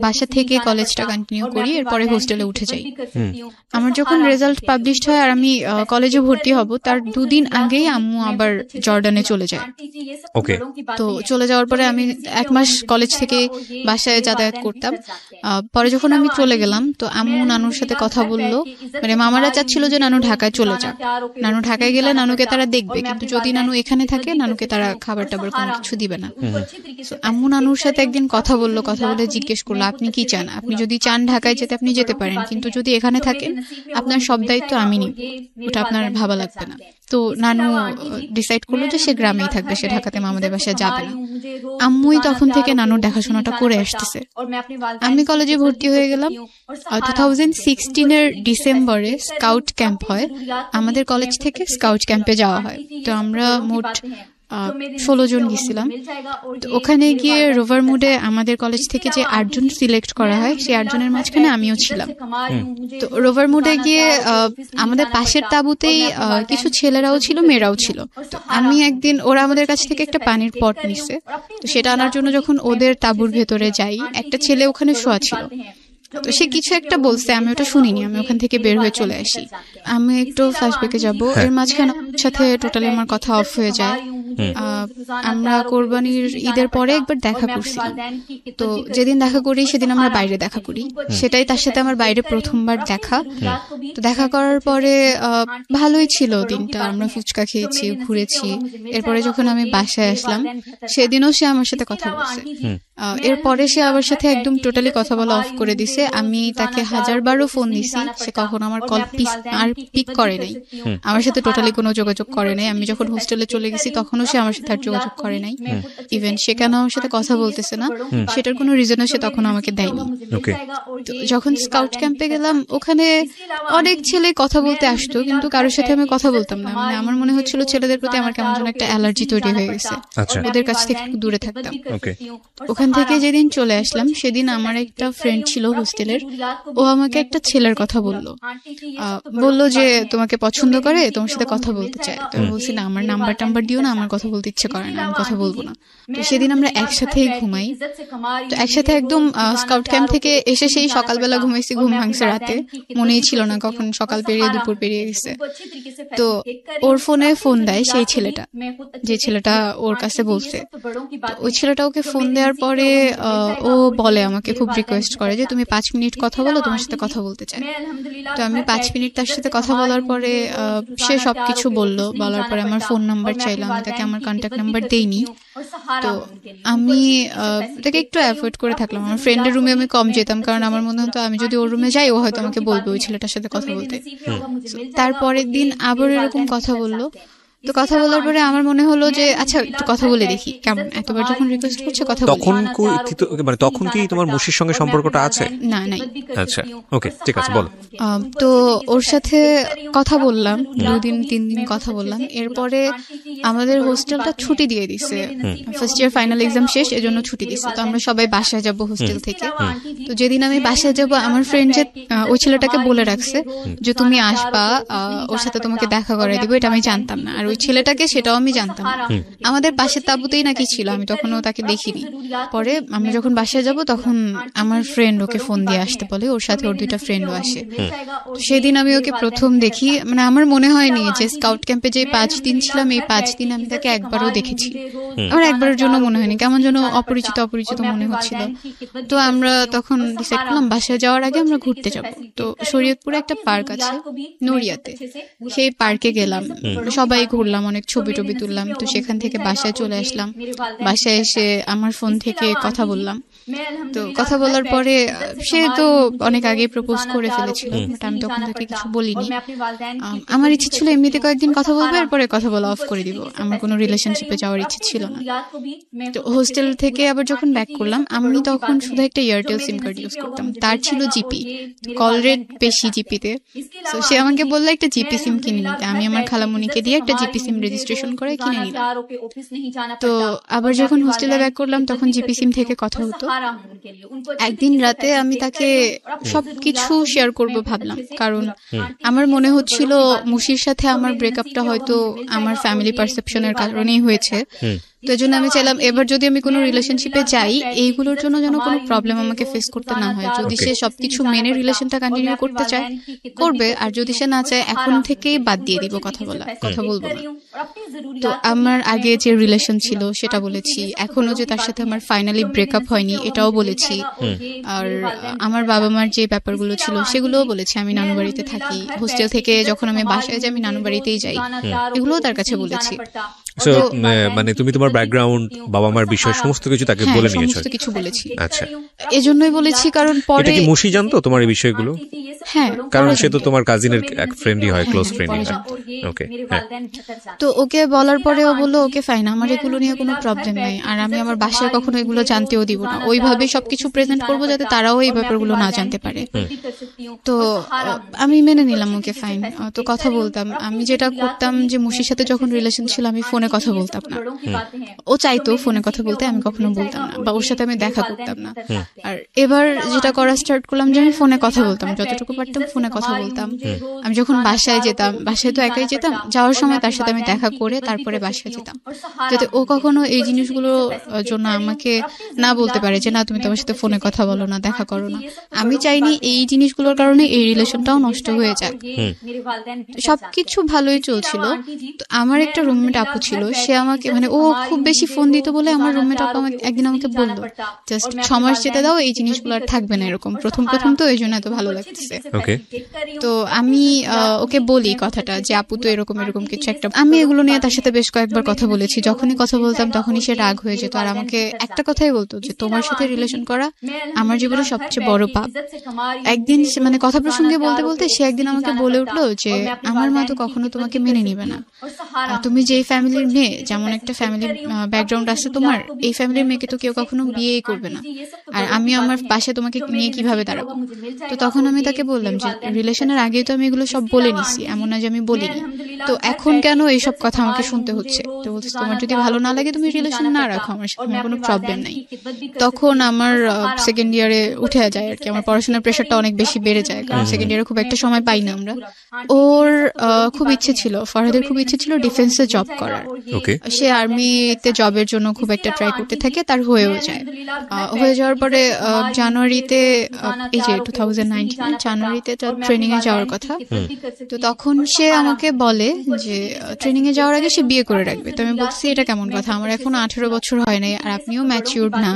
বাসা থেকে কলেজটা কন্টিনিউ করি, এরপরে হোস্টেলে উঠে যাই। আমার যখন রেজাল্ট পাবলিশড হয় আর আমি কলেজে ভর্তি হব, তার 2 দিন আগেই আম্মু আবার জর্ডানে চলে যায়। তো চলে যাওয়ার পরে আমি 1 মাস কলেজ থেকে বাসায় যাতায়াত করতাম। পরে যখন আমি চলে গেলাম, তো আম্মু নানুর সাথে কথা বললো, মানে মামারা চাচ্ছিল যে নানু ঢাকায় চলে যাক, নানু ঢাকায় গেলে নানুকে তারা দেখবে, কিন্তু যদি নানু এখানে থাকে নানুকে তারা খাবার টাবার কোনো কিছু দিবে না। আম্মু নানুর সাথে একদিন কথা বললো, কথা বলে জিজ্ঞেস করলো আপনি কি চান, আপনি যদি চান ঢাকায় যেতে আপনি যেতে পারেন, কিন্তু যদি এখানে থাকেন আপনার সব দায়িত্ব আমি নিব, ওটা আপনার ভাবা লাগবে না। তো নানু ডিসাইড করলো যে সে গ্রামেই থাকবে, সে ঢাকাতে মামাদের বাসায় যাবে না। আম্মুই তখন থেকে নানুর দেখাশোনাটা করে আসতেছে। আমি কলেজে ভর্তি হয়ে গেলাম। 2016 ডিসেম্বরে স্কাউট ক্যাম্প হয়, আমাদের কলেজ থেকে স্কাউট ক্যাম্পে যাওয়া হয়। তো আমরা মোট 16 জন গেছিলাম। তো ওখানে গিয়ে রোভার মুডে আমাদের কলেজ থেকে যে 8 জন সিলেক্ট করা হয়, সেই 8 জনের মাঝখানে আমিও ছিলাম। তো রোভার মুডে গিয়ে আমাদের পাশের তাঁবুতেই কিছু ছেলেরাও ছিল, মেয়েরাও ছিল। তো আমি একদিন, ওরা আমাদের কাছ থেকে একটা পানির পট নিছে, তো সেটা আনার জন্য যখন ওদের তাঁবুর ভেতরে যাই, একটা ছেলে ওখানে শোয়া ছিল। তো সে কিছু একটা বলছে, আমি ওটা শুনিনি, আমি ওখান থেকে বের হয়ে চলে আসি। আমি একটু ফ্ল্যাশব্যাকে যাব, এর মাঝখানে সাথে টোটালি আমার কথা অফ হয়ে যায়। আমরা কোরবানির ঈদের পরে একবার দেখা করছিলাম, তো যেদিন দেখা করি সেদিন আমরা বাইরে দেখা করি, সেটাই তার সাথে আমার বাইরে প্রথমবার দেখা। তো দেখা করার পরে ভালোই ছিল দিনটা, আমরা ফুচকা খেয়েছি, ঘুরেছি। এরপরে যখন আমি বাসায় আসলাম সেদিনও সে আমার সাথে কথা বলছে। এরপরে সে আমার সাথে একদম টোটালি কথা বলা অফ করে দিছে। আমি তাকে 1000বারও ফোন দিছি, সে কখনো আমার কল পিক করে নাই, আমার সাথে টোটালি কোনো যোগাযোগ করে নাই। আমি যখন হোস্টেলে চলে গেছি তখনও সে আমার সাথে আর যোগাযোগ করে নাই। ইভেন সে কেন আমার সাথে কথা বলতেছে না সেটার কোনো রিজনও সে তখন আমাকে দেয়নি। ওকে, তো যখন স্কাউট ক্যাম্পে গেলাম ওখানে অনেক ছেলে কথা বলতে আসতো, কিন্তু কারোর সাথে আমি কথা বলতাম না। মানে আমার মনে হচ্ছিল ছেলেদের প্রতি আমার কেমন যেন একটা অ্যালার্জি তৈরি হয়ে গেছে, আচ্ছা, ওদের কাছ থেকে একটু দূরে থাকতাম। ওকে, ওখান থেকে যেদিন চলে আসলাম সেদিন আমার একটা ফ্রেন্ড ছিল হোস্টেলের, ও আমাকে একটা ছেলের কথা বললো যে তোমাকে পছন্দ করে, তোমার সাথে কথা বলতে চায়। তো আমি বলছি না, আমার নাম্বার দিও না, আমার কথা বলতে ইচ্ছে করে না, আমি কথা বলবো না। তো সেদিন আমরা একসাথেই ঘুমাই, তো একসাথে একদম স্কাউট ক্যাম্প থেকে এসে সেই সকালবেলা ঘুমাইছি, ঘুম ভাঙছে রাতে, মনেই ছিল না কখন সকাল পেরিয়ে দুপুর পেরিয়ে গেছে। তো ওর ফোনে ফোন দেয় সেই ছেলেটা, যে ছেলেটা ওর কাছে বলছে। ওই ছেলেটা ওকে ফোন দেওয়ার পরে ও বলে আমাকে, খুব রিকোয়েস্ট করে যে তুমি 5 মিনিট কথা বলো, তোমার সাথে কথা বলতে চাই। তো আমি 5 মিনিট তার সাথে কথা বলার পরে সে সবকিছু বলার পরে আমার ফোন নাম্বার চাইলো, আমি তাকে আমার কন্ট্যাক্ট নাম্বার দেইনি। তো আমি তাকে একটু অ্যাভয়েড করে থাকলাম। আমার ফ্রেন্ডের রুমে আমি কম যেতাম, কারণ আমার মনে হতো আমি যদি ওর রুমে যাই ও হয়তো আমাকে বলবে ওই ছেলেটার সাথে কথা বলতে। তারপরের দিন আবার এরকম কথা বললো। তো কথা বলার পরে আমার মনে হলো যে আচ্ছা একটু কথা বলে দেখি কেমন, এতবার যখন রিকোয়েস্ট করছে কথা বলি। তখন কি তোমার মুশির সঙ্গে সম্পর্কটা আছে? না, নাই। আচ্ছা, ওকে, ঠিক আছে, বলো। তো ওর সাথে কথা বললাম, 2-3 দিন কথা বললাম। এরপরে আমাদের হোস্টেলটা ছুটি দিয়ে দিছে, ফার্স্ট ইয়ার ফাইনাল এক্সাম শেষ, এজন্য ছুটি দিছে। তো আমরা সবাই বাসায় যাব হোস্টেল থেকে। তো যেদিন আমি বাসায় যাব, আমার ফ্রেন্ড যে ওই ছেলেটাকে বলে রাখছে যে তুমি আসবা, ওর সাথে তোমাকে দেখা করাই দিব। এটা আমি জানতাম না, আর ওই ছেলেটাকে সেটাও আমি জানতাম না। আমাদের পাশের তাঁবুতেই নাকি ছিল, আমি তখনও তাকে দেখিনি। পরে আমি যখন বাসায় যাব তখন আমার ফ্রেন্ড ওকে ফোন দিয়ে আসতে বলে, ওর সাথে ওর 2টা ফ্রেন্ডও আসে। সেদিন আমি ওকে প্রথম দেখি, মানে আমার মনে হয়নি যে স্কাউট ক্যাম্পে যে 5 দিন ছিলাম এই 5 দিন আমি তাকে একবারও দেখেছি। আমার একবারের জন্য মনে হয়নি, কেমন যেন অপরিচিত মনে হচ্ছিল। তো আমরা তখন ডিসাইড করলাম বাসায় যাওয়ার আগে আমরা ঘুরতে যাব। তো শরীয়তপুরে একটা পার্ক আছে নড়িয়াতে, সেই পার্কে গেলাম, সবাই ঘুরলাম, অনেক ছবি তুললাম। তো সেখান থেকে বাসায় চলে আসলাম। বাসায় এসে আমার ফোন থেকে কথা বললাম। তো কথা বলার পরে সে তো অনেক আগে প্রপোজ করে ফেলেছিল, বাট আমি তখন তাকে কিছু বলিনি। আমার ইচ্ছে ছিল এমনিতে কয়েকদিন কথা বলবো, এরপরে কথা বলা অফ করে দিব, আমার কোনো রিলেশনশিপে যাওয়ার ইচ্ছে ছিল না। তো হোস্টেল থেকে আবার যখন ব্যাক করলাম, আমি তখন শুধু একটা এয়ারটেল সিম কার্ড ইউজ করতাম, তার ছিল জিপি, কল রেট বেশি জিপিতে। তো সে আমাকে বললো একটা জিপি সিম কিনে নিতে। আমি আমার খালামণিকে দিয়ে একটা জিপি সিম রেজিস্ট্রেশন করে কিনে নিলাম। তো আবার যখন হোস্টেলে ব্যাক করলাম তখন জিপি সিম থেকে কথা হতো। একদিন রাতে আমি তাকে সবকিছু শেয়ার করব ভাবলাম, কারণ আমার মনে হচ্ছিল মুশির সাথে আমার ব্রেকআপটা হয়তো আমার ফ্যামিলি পারসেপশনের কারণেই হয়েছে। তো এই জন্য আমি চাইলাম এবার যদি আমি কোনো রিলেশনশিপে যাই, এইগুলোর জন্য যেন কোনো প্রবলেম আমাকে ফেস করতে না হয়। যদি সে সবকিছু মেনে রিলেশনটা কন্টিনিউ করতে চায় করবে, আর যদি সে না চায় এখন থেকেই বাদ দিয়ে দিব, কথা বলবো না। তো আমার আগে যে রিলেশন ছিল সেটা বলেছি, এখনো যে তার সাথে আমার ফাইনালি ব্রেকআপ হয়নি এটাও বলেছি, আর আমার বাবা মার যে ব্যাপারগুলো ছিল সেগুলোও বলেছি। আমি নানু বাড়িতে থাকি, হোস্টেল থেকে যখন আমি বাসায় যাই আমি নানু বাড়িতেই যাই, এগুলোও তার কাছে বলেছি। মানে তুমি তোমার ব্যাকগ্রাউন্ড, বাবা মার বিষয় সমস্ত কিছু তাকে বলে নিয়েছো? সমস্ত কিছু বলেছি। আচ্ছা, এজন্যই বলেছি কারণ পরে এটা কি মুশি জানতো তোমার এই বিষয়গুলো? হ্যাঁ, কারণ সে তো তোমার কাজিনের এক ফ্রেন্ডই হয়, ক্লোজ ফ্রেন্ডই হয়। ওকে, তো ওকে বলার পরে ও বললো ওকে ফাইন, আমার এগুলো নিয়ে কোনো প্রবলেম নেই, আর আমি আমার বাসায় কখনো এগুলো জানতেও দিব না, ওইভাবে সবকিছু প্রেজেন্ট করবো যাতে তারাও এই ব্যাপারগুলো না জানতে পারে। তো আমি মেনে নিলাম ওকে ফাইন। তো কথা বলতাম, আমি যেটা করতাম যে মুশির সাথে যখন রিলেশন ছিল আমি ফোনে কথা বলতাম না। ও চাইতো ফোনে কথা বলতে, আমি কখনো বলতাম না, বা ওর সাথে আমি দেখা করতাম না। আর এবার যেটা করা স্টার্ট করলাম যে আমি ফোনে কথা বলতাম, যতটুকু পারতাম ফোনে কথা বলতাম। আমি যখন বাসায় যেতাম, বাসায় তো একাই যেতাম, যাওয়ার সময় তার সাথে আমি দেখা করে তারপরে বাসায় যেতাম, যাতে ও কখনো এই জিনিসগুলোর জন্য আমাকে না বলতে পারে যে না তুমি তোমার সাথে ফোনে কথা বলো না, দেখা করো না। আমি চাইনি এই জিনিসগুলোর কারণে এই রিলেশনটাও নষ্ট হয়ে যাক। সবকিছু ভালোই চলছিল। তো আমার একটা রুমমেট আপু ছিল, সে আমাকে মানে ও খুব বেশি ফোন দিত বলে আমার রুমমেট আপু একদিন আমাকে বললো জাস্ট 6 মাস যেতে দাও, এই জিনিসগুলো আর থাকবে না এরকম, প্রথম তো এই জন্য এত ভালো লাগতেছে। তো আমি ওকে বলি কথাটা যে আপু তো এরকম কিছু একটা। আমি এগুলো নিয়ে তার সাথে বেশ কয়েকবার কথা বলেছি, যখনই কথা বলতাম তখনই সে রাগ হয়ে যেত, আর আমাকে একটা কথাই বলতো যে তোমার সাথে রিলেশন করা আমার জীবনে সবচেয়ে বড় পাপ। একদিন মানে কথা প্রসঙ্গে বলতে সে একদিন আমাকে বলে উঠলো যে আমার মা তো কখনো তোমাকে মেনে নিবে না, তুমি যেই ফ্যামিলির মেয়ে, যেমন একটা ফ্যামিলি ব্যাকগ্রাউন্ড আছে তোমার, এই ফ্যামিলির মেয়েকে তো কেউ কখনো বিয়েই করবে না, আর আমি আমার পাশে তোমাকে নিয়ে কিভাবে দাঁড়াবো। তো তখন আমি তাকে বললাম যে রিলেশনের আগেই তো আমি এগুলো সব বলে নিছি, এমন না যে আমি বলিনি, তো এখন কেন এইসব কথা আমাকে শুনতে হচ্ছে। তো বলছে তোমার যদি ভালো না লাগে তুমি রিলেশন না রাখো, আমার সাথে আমার কোনো প্রবলেম নাই। তখন আমার সেকেন্ড ইয়ারে উঠে যায় আর কি, আমার পড়াশোনার প্রেশারটা অনেক বেশি বেড়ে যায়, কারণ সেকেন্ড ইয়ারে খুব একটা সময় পাই না আমরা। ওর খুব ইচ্ছে ছিল, ফরহাদের খুব ইচ্ছে ছিল ডিফেন্সে জব করার। ওকে, সে আর্মিতে জবের জন্য খুব একটা ট্রাই করতে থাকে, তার হয়েও যায়। হয়ে যাওয়ার পরে জানুয়ারিতে, এই যে 2019 জানুয়ারিতে ট্রেনিং এ যাওয়ার কথা। তো তখন সে আমাকে বলে যে ট্রেনিং এ যাওয়ার আগে সে বিয়ে করে রাখবে। তো আমি বলছি এটা কেমন কথা, আমার এখন 18 বছর হয় নাই, আর আপনিও ম্যাচিউরড না,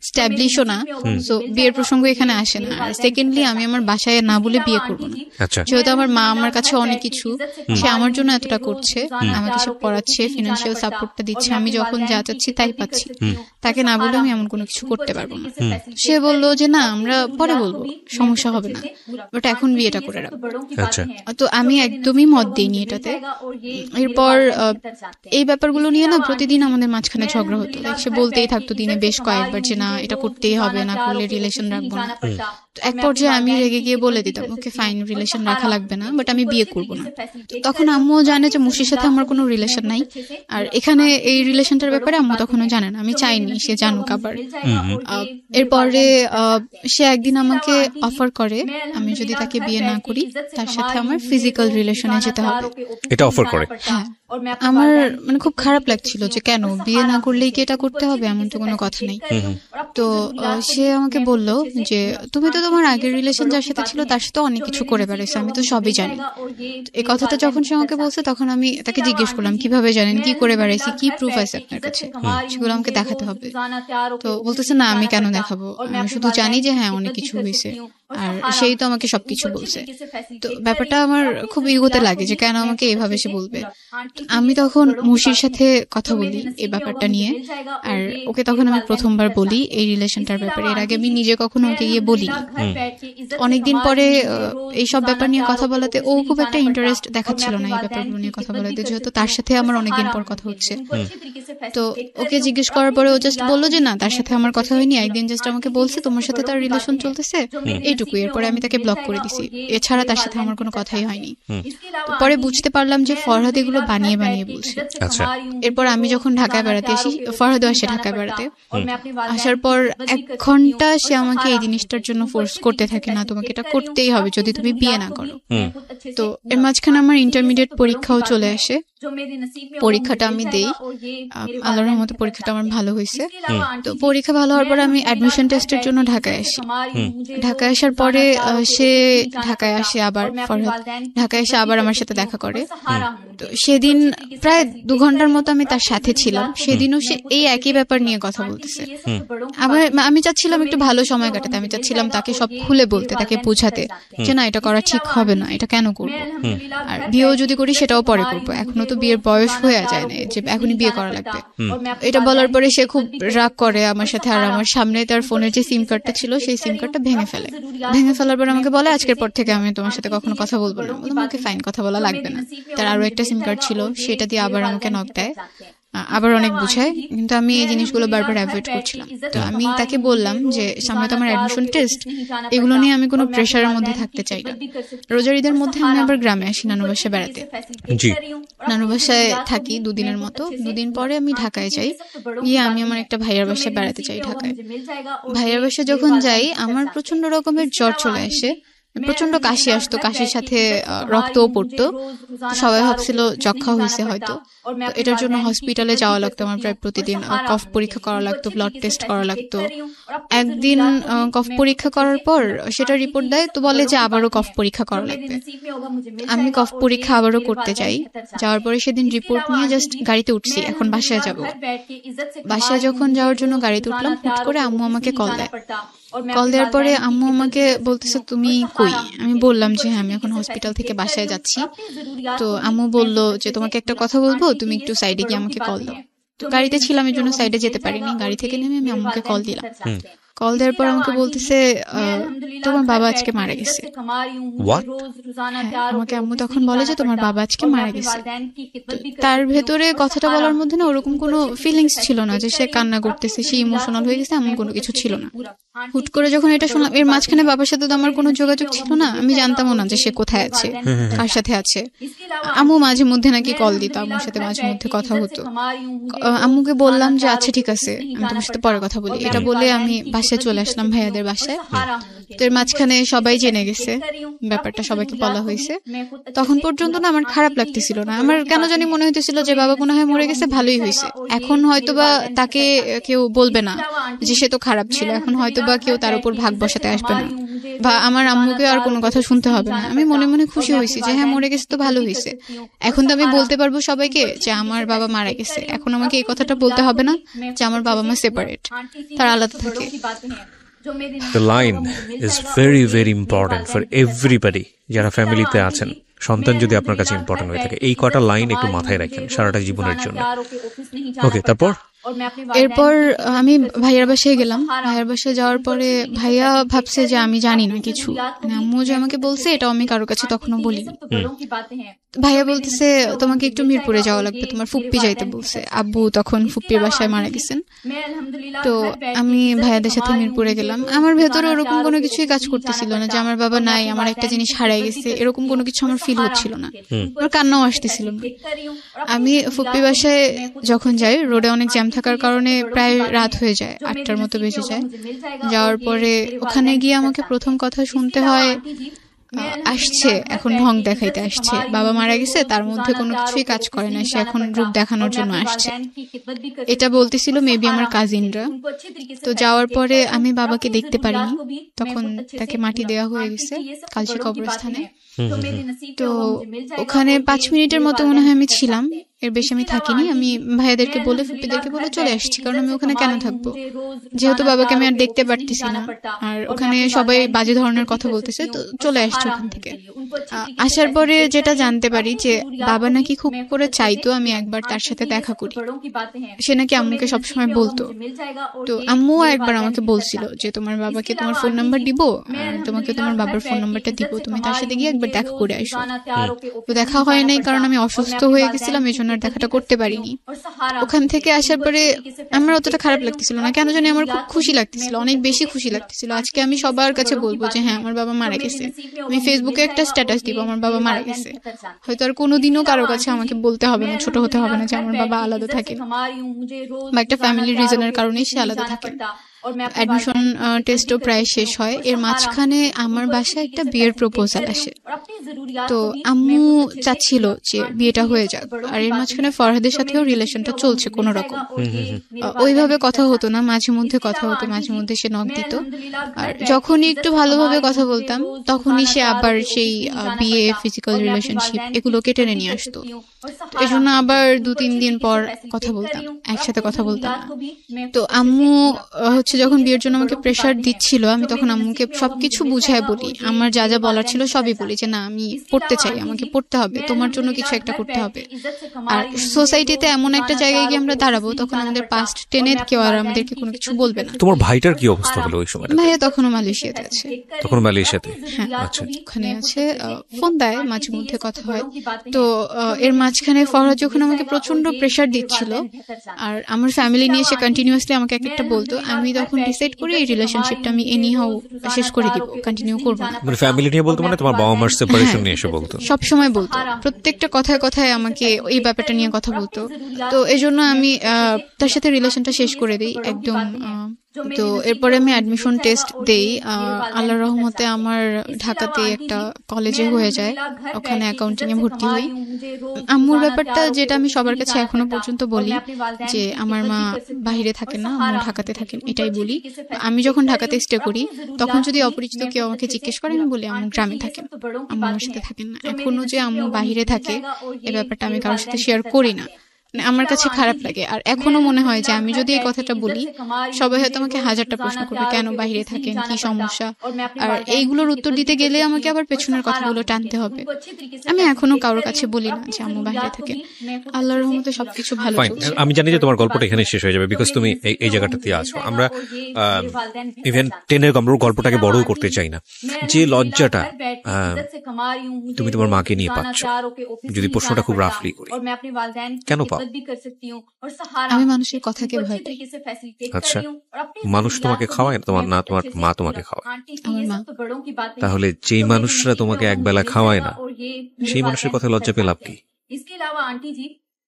স্ট্যাবলিশও না, তো বিয়ের প্রসঙ্গ এখানে আসে না। আর সেকেন্ডলি আমি আমার বাসায় না বলে বিয়ে করবো না, আচ্ছা, যেহেতু আমার মা আমার কাছে অনেক কিছু, সে আমার জন্য এতটা করছে, আমাকে সে পড়াচ্ছে, ফিনান্সিয়াল সাপোর্টটা দিচ্ছে, আমি যখন যা চাচ্ছি তাই পাচ্ছি, তাকে না বলে আমি এমন কোনো কিছু করতে পারবো না। সে বললো যে না আমরা পরে বলবো, সমস্যা হবে না, বাট এখন বিয়েটা করে রাখবো। আচ্ছা, তো আমি একদমই মত দিইনি এটাতে। এরপর এই ব্যাপারগুলো নিয়ে না প্রতিদিন আমাদের মাঝখানে ঝগড়া হতো, সে বলতেই থাকতো দিনে বেশ কয়েকবার যে না এটা করতেই হবে, না করলে রিলেশন রাখবো না। এক পর্যায়ে আমি রেগে গিয়ে বলে দিতাম ওকে ফাইন, রিলেশন রাখা লাগবে না, বাট আমি বিয়ে করবো না। তখন আম্মুও জানে যে মুশির সাথে আমার কোনো রিলেশন নাই, আর এখানে এই রিলেশনটার ব্যাপারে আম্মু তখনও জানে না, আমি চাইনি সে জানুক আবার। এরপরে সে একদিন আমাকে অফার করে আমি যদি তাকে বিয়ে না করি তার সাথে আমার ফিজিক্যাল রিলেশনে যেতে হবে। এটা অফার করে? হ্যাঁ, আমার মানে খুব খারাপ লাগছিল যে কেন বিয়ে না করলেই কি এটা করতে হবে, এমন তো কোনো কথা নেই। তো সে আমাকে বলল যে তুমি তো তোমার আগের রিলেশন যার সাথে ছিল তার সাথে অনেক কিছু করে বেড়াইছো, আমি তো সবই জানি। এই কথাটা যখন সে আমাকে বলছে তখন আমি তাকে জিজ্ঞেস করলাম কিভাবে জানেন, কি করে বেড়াইছি, কি প্রুফ আছে আপনার কাছে, সেগুলো আমাকে দেখাতে হবে। তো বলতেছে না আমি কেন দেখাবো, আমি শুধু জানি যে হ্যাঁ অনেক কিছু হয়েছে, আর সেই তো আমাকে সবকিছু বলছে। তো ব্যাপারটা আমার খুব ইগোতে লাগে যে কেন আমাকে এভাবে সে বলবে। আমি তখন মুশির সাথে কথা বলি এই ব্যাপারটা নিয়ে, আর ওকে তখন আমি প্রথমবার বলি এই রিলেশনটার ব্যাপারে, এর আগে আমি নিজে কখনো ওকে গিয়ে বলিনি। অনেকদিন পরে এইসব ব্যাপার নিয়ে কথা বলাতে ও খুব একটা ইন্টারেস্ট দেখাচ্ছিল না এই ব্যাপারগুলো নিয়ে কথা বলাতে, যেহেতু তার সাথে আমার অনেকদিন পর কথা হচ্ছে। তো ওকে জিজ্ঞেস করার পরে ও জাস্ট বললো যে না তার সাথে আমার কথা হয়নি, একদিন জাস্ট আমাকে বলছে তোমার সাথে তার রিলেশন চলতেছে, এইটুকু। এরপরে আমি তাকে ব্লক করে দিছি, এছাড়া তার সাথে আমার কোনো কথাই হয়নি। পরে বুঝতে পারলাম যে ফরহাদ এগুলো বানিয়ে বানিয়ে বলছে। আচ্ছা, এরপর আমি যখন ঢাকায় বেড়াতে আসি, ফরহাদও আসে ঢাকায় বেড়াতে, আসার পর 1 ঘন্টা সে আমাকে এই জিনিসটার জন্য ফোর্স করতে থাকে না তোমাকে এটা করতেই হবে যদি তুমি বিয়ে না করো। তো এর মাঝখানে আমার ইন্টারমিডিয়েট পরীক্ষাও চলে আসে, পরীক্ষাটা আমি দেই, আল্লাহর রহমতে পরীক্ষাটা আমার ভালো হয়েছে। তো পরীক্ষা ভালো হওয়ার পরে আমি অ্যাডমিশন টেস্টের জন্য ঢাকায় আসি। ঢাকায় আসার পরে সে ঢাকায় আসে আবার, ফরহাদ ঢাকায় এসে আবার আমার সাথে দেখা করে। তো সেদিন প্রায় 2 ঘন্টার মতো আমি তার সাথে ছিলাম, সেদিনও সে এই একই ব্যাপার নিয়ে কথা বলতেছে। আমি চাচ্ছিলাম একটু ভালো সময় কাটাতে, আমি চাচ্ছিলাম তাকে সব খুলে বলতে, তাকে বোঝাতে যে না এটা করা ঠিক হবে না, এটা কেন করবো, আর বিয়েও যদি করি সেটাও পরে করবো, এখনো তো বিয়ের বয়স হয়ে যায় না যে এখনই বিয়ে করা লাগবে। এটা বলার পরে সে খুব রাগ করে আমার সাথে, আর আমার সামনে তার ফোনের যে সিম কার্ডটা ছিল সেই সিম কার্ডটা ভেঙে ফেলে। ভেঙে ফেলার পর আমাকে বলে আজকের পর থেকে আমি তোমার সাথে কখনো কথা বলবো না। বললাম আমাকে ফাইন, কথা বলা লাগবে না। তার আরো একটা সিম কার্ড ছিল, সেটা দিয়ে আবার আমাকে নক দেয়, আবার অনেক বুঝায়, কিন্তু আমি এই জিনিসগুলো বারবার অ্যাভয়েড করছিলাম। তো আমি তাকে বললাম যে সামনে তো আমার অ্যাডমিশন টেস্ট, এগুলো নিয়ে আমি কোনো প্রেশারের মধ্যে থাকতে চাই না। রোজার ঈদের মধ্যে আমি আবার গ্রামে আসি নানু বাসায় বেড়াতে। নানু বাসায় থাকি 2 দিনের মতো, 2 দিন পরে আমি ঢাকায় যাই, গিয়ে আমি আমার একটা ভাইয়ার বাসায় বেড়াতে চাই ঢাকায়। ভাইয়ার বাসায় যখন যাই আমার প্রচন্ড রকমের জ্বর চলে আসে, প্রচন্ড কাশি আসতো, কাশির সাথে রক্তও পড়তো। সবাই ভাবছিল যক্ষা হয়েছে হয়তো, এটার জন্য হসপিটালে যাওয়া লাগতো আমার প্রায় প্রতিদিন, কফ পরীক্ষা করা লাগতো, ব্লাড টেস্ট করা লাগতো। একদিন কফ পরীক্ষা করার পর সেটা রিপোর্ট দেয়, তো বলে যে আবারও কফ পরীক্ষা করা লাগবে। আমি কফ পরীক্ষা আবারও করতে যাই, যাওয়ার পরে সেদিন রিপোর্ট নিয়ে জাস্ট গাড়িতে উঠছি, এখন বাসায় যাব। বাসায় যখন যাওয়ার জন্য গাড়িতে উঠলাম, হুট করে আম্মু আমাকে কল দেয়। কল দেওয়ার পরে আম্মু আমাকে বলতেছে তুমি কই। আমি বললাম যে হ্যাঁ আমি এখন হসপিটাল থেকে বাসায় যাচ্ছি। তো আম্মু বললো যে তোমাকে একটা কথা বলবো, তুমি একটু সাইডে গিয়ে আমাকে কল দাও। তো গাড়িতে ছিলাম, এই জন্য সাইডে যেতে পারিনি। গাড়ি থেকে নেমে আমি আম্মুকে কল দিলাম। কল দেওয়ার পর আমাকে বলতেছে তোমার বাবা আজকে মারা গেছে। What? আমাকে আম্মু তখন বলে যে তোমার বাবা আজকে মারা গেছে। তো তার ভেতরে কথাটা বলার মধ্যে না ওরকম কোনো ফিলিংস ছিল না যে সে কান্না করতেছে, সে ইমোশনাল হয়ে গেছে, এমন কোনো কিছু ছিল না। হুট করে যখন এটা শুনলাম, এর মাঝখানে বাবার সাথে তো আমার কোনো যোগাযোগ ছিল না, আমি জানতামও না যে সে কোথায় আছে, কার সাথে আছে। আম্মু মাঝে মধ্যে নাকি কল দিত, আম্মুর সাথে মাঝে মধ্যে কথা হতো। আম্মুকে বললাম যে আচ্ছা ঠিক আছে, আমি তোমার সাথে পরে কথা বলি, এটা বলে আমি বাসায় চলে আসলাম, ভাইয়াদের বাসায়। তো এর মাঝখানে সবাই জেনে গেছে ব্যাপারটা, সবাইকে বলা হয়েছে। তখন পর্যন্ত না আমার খারাপ লাগতেছিল না, আমার কেন জানি মনে হইতেছিল যে বাবা মনে হয় মরে গেছে, ভালোই হয়েছে। এখন হয়তোবা তাকে কেউ বলবে না যে সে তো খারাপ ছিল, এখন হয়তোবা কেউ তার উপর ভাগ বসাতে আসবে না, বা আমার আম্মুকে আর কোনো কথা শুনতে হবে না। আমি মনে মনে খুশি হয়েছি যে হ্যাঁ মরে গেছে তো ভালো হয়েছে। এখন তো আমি বলতে পারবো সবাইকে যে আমার বাবা মারা গেছে। এখন আমাকে এই কথাটা বলতে হবে না যে আমার বাবা মা সেপারেট, তারা আলাদা থাকে। The line is very very important for everybody যারা ফ্যামিলিতে আছেন। সন্তান যদি আপনার কাছে ইম্পর্টেন্ট হয়ে থাকে, এই কটা লাইন একটু মাথায় রাখেন সারাটা জীবনের জন্য। ওকে, তারপর এরপর আমি ভাইয়ার বাসায় গেলাম। ভাইয়ার বাসায় যাওয়ার পরে ভাইয়া ভাবছে যে আমি জানি না কিছু, মানে আম্মু যে আমাকে বলছে এটাও আমি কারোর কাছে তখনও বলিনি। ভাইয়া বলতেছে তোমাকে একটু মিরপুরে যাওয়া লাগবে, তোমার ফুপ্পি যাইতে বলছে। আব্বু তখন ফুপ্পির বাসায় মারা গেছেন। তো আমি ভাইয়াদের সাথে মিরপুরে গেলাম। আমার ভেতরে ওরকম কোনো কিছুই কাজ করতেছিল না যে আমার বাবা নাই, আমার একটা জিনিস হারাই গেছে, এরকম কোনো কিছু আমার ফিল হচ্ছিল না, আমার কান্নাও আসতেছিল না। আমি ফুপ্পি বাসায় যখন যাই, রোডে অনেক জ্যাম থাকার কারণে প্রায় রাত হয়ে যায়, 8টার মতো বেজে যায়। যাওয়ার পরে ওখানে গিয়ে আমাকে প্রথম কথা শুনতে হয় আসছে এখন ঢং দেখাইতে আসছে, বাবা মারা গেছে, তার মধ্যে কোনো কিছুই কাজ করে না, সে এখন রূপ দেখানোর জন্য আসছে, এটা বলতেছিল মেবি আমার কাজিনরা। তো যাওয়ার পরে আমি বাবাকে দেখতে পারিনি, তখন তাকে মাটি দেওয়া হয়ে গেছে কালশি কবরস্থানে। তো ওখানে 5 মিনিটের মতো মনে হয় আমি ছিলাম, এর বেশি আমি থাকিনি। আমি ভাইয়াদেরকে বলে ফুপ্পিদেরকে বলে চলে আসছি, কারণ আমি ওখানে কেন থাকবো, যেহেতু বাবাকে আমি আর দেখতে পারতেছি না, আর ওখানে সবাই বাজে ধরনের কথা বলতেছে, তো চলে আসছি ওখান থেকে। আসার পরে যেটা জানতে পারি যে বাবা নাকি খুব করে চাইতো আমি একবার তার সাথে দেখা করি, সে নাকি আম্মুকে সবসময় বলতো। তো আম্মু একবার আমাকে বলছিল যে তোমার বাবাকে তোমার ফোন নাম্বার দিব, আর তোমাকে তোমার বাবার ফোন নাম্বারটা দিব, তুমি তার সাথে গিয়ে একবার দেখা করে আসো। তো দেখা হয় নাই, কারণ আমি অসুস্থ হয়ে গেছিলাম, এই জন্য আর দেখাটা করতে পারিনি। ওখান থেকে আসার পরে আমার অতটা খারাপ লাগতেছিল না, কেন জানি আমার খুব খুশি লাগতেছিল, অনেক বেশি খুশি লাগতেছিল। আজকে আমি সবার কাছে বলবো যে হ্যাঁ আমার বাবা মারা গেছে, আমি ফেসবুকে একটা স্ট্যাটাস দিব আমার বাবা মারা গেছে। হয়তো আর কোনোদিনও কারো কাছে আমাকে বলতে হবে না, ছোট হতে হবে না যে আমার বাবা আলাদা থাকে, বা একটা ফ্যামিলি রিজনের কারণেই সে আলাদা থাকে। অ্যাডমিশন টেস্টও প্রায় শেষ হয়, এর মাঝখানে আমার বাসায় একটা বিয়ের প্রপোজাল আসে। তো আম্মু চাচ্ছিল যে বিয়েটা হয়ে যাক, আর এর মাঝখানে ফরহাদের সাথেও রিলেশনটা চলছে কোনো রকম। ওইভাবে কথা হতো না, মাঝে মধ্যে কথা হতো, মাঝে মধ্যে সে নক দিত, আর যখনই একটু ভালোভাবে কথা বলতাম তখনই সে আবার সেই বিয়ে, ফিজিক্যাল রিলেশনশিপ এগুলোকে টেনে নিয়ে আসতো। এই জন্য আবার 2-3 দিন পর কথা বলতাম, একসাথে কথা বলতাম না। তো আম্মু হচ্ছে যখন বিয়ের জন্য আমাকে প্রেশার দিচ্ছিল, আমি তখন আম্মুকে সবকিছু বুঝায় বলি, আমার যা যা বলার ছিল সবই বলি, যে না আমি পড়তে চাই, আমাকে পড়তে হবে, তোমার জন্য কিছু একটা করতে হবে। আর সোসাইটিতে এমন একটা জায়গায় গিয়ে আমরা দাঁড়াবো, তখন আমাদের পাস্ট টেনে কেউ আর আমাদেরকে কোনো কিছু বলবে না। তোমার ভাইটার কি অবস্থা হলো ওই সময়? ভাইয়া তখনও মালয়েশিয়াতে আছে। তখন মালয়েশিয়াতে? হ্যাঁ, আচ্ছা, ওখানে আছে, ফোন দেয়, মাঝে মধ্যে কথা হয়। তো এর মাঝখানে ফরহাদ যখন আমাকে প্রচন্ড প্রেশার দিচ্ছিল, আর আমার ফ্যামিলি নিয়ে সে কন্টিনিউয়াসলি আমাকে একটা বলতো, আমি তখন ডিসাইড করি এই রিলেশনশিপটা আমি এনিহাউ শেষ করে দিব, কন্টিনিউ করবো না। মানে ফ্যামিলি নিয়ে বলতো, মানে তোমার বাবা মার সেপারেশন নিয়ে এসে বলতো? সব সময় বলতো, প্রত্যেকটা কথায় কথায় আমাকে এই ব্যাপারটা নিয়ে কথা বলতো। তো এই জন্য আমি তার সাথে রিলেশনটা শেষ করে দিই একদম। তো এরপরে আমি অ্যাডমিশন টেস্ট দেই, আল্লাহর রহমতে আমার ঢাকাতে একটা কলেজে হয়ে যায়, ওখানে অ্যাকাউন্টিং এ ভর্তি হই। আম্মুর ব্যাপারটা যেটা আমি সবার কাছে এখনো পর্যন্ত বলি, যে আমার মা বাহিরে থাকেন না, আম্মু ঢাকাতে থাকেন, এটাই বলি। আমি যখন ঢাকাতে স্টে করি তখন যদি অপরিচিত কেউ আমাকে জিজ্ঞেস করে, আমি বলি আম্মু গ্রামে থাকেন, আম্মু আমার সাথে থাকেন না। এখনো যে আম্মু বাহিরে থাকে এই ব্যাপারটা আমি কারোর সাথে শেয়ার করি না, মানে আমার কাছে খারাপ লাগে। আর এখনো মনে হয় যে আমি যদি এই কথাটা বলি সবাই হয়তো আমাকে হাজারটা প্রশ্ন করবে, কেন বাইরে থাকেন, কি সমস্যা। আর এইগুলোর উত্তর দিতে গেলে আমাকে আবার পেছনের কথাগুলো টানতে হবে। আমি এখনো কারোর কাছে বলি না যে আম্মু বাইরে থাকে। আল্লাহর রহমতে সবকিছু ভালো ফাইন, চলছে। আমি জানি যে তোমার গল্পটা এখানে শেষ হয়ে যাবে, বিকজ তুমি এই জায়গাটাতে আছো। আমরা ইভেন 10-এর গল্পটাকে বড়ও করতে চাই না। যে লজ্জাটা তুমি তোমার মাকে নিয়ে পাচ্ছ, যদি প্রশ্নটা খুব রাফলি করি, কেন পাও? আমি মানুষের কথাকে ভয় পাই। আচ্ছা, মানুষ তোমাকে খাওয়ায় না? তোমার মা তোমাকে খাওয়ায়? আমার মা। তাহলে যেই মানুষরা তোমাকে একবেলা খাওয়ায় না, সেই মানুষের কথা লজ্জা পেয়ে লাভ কি?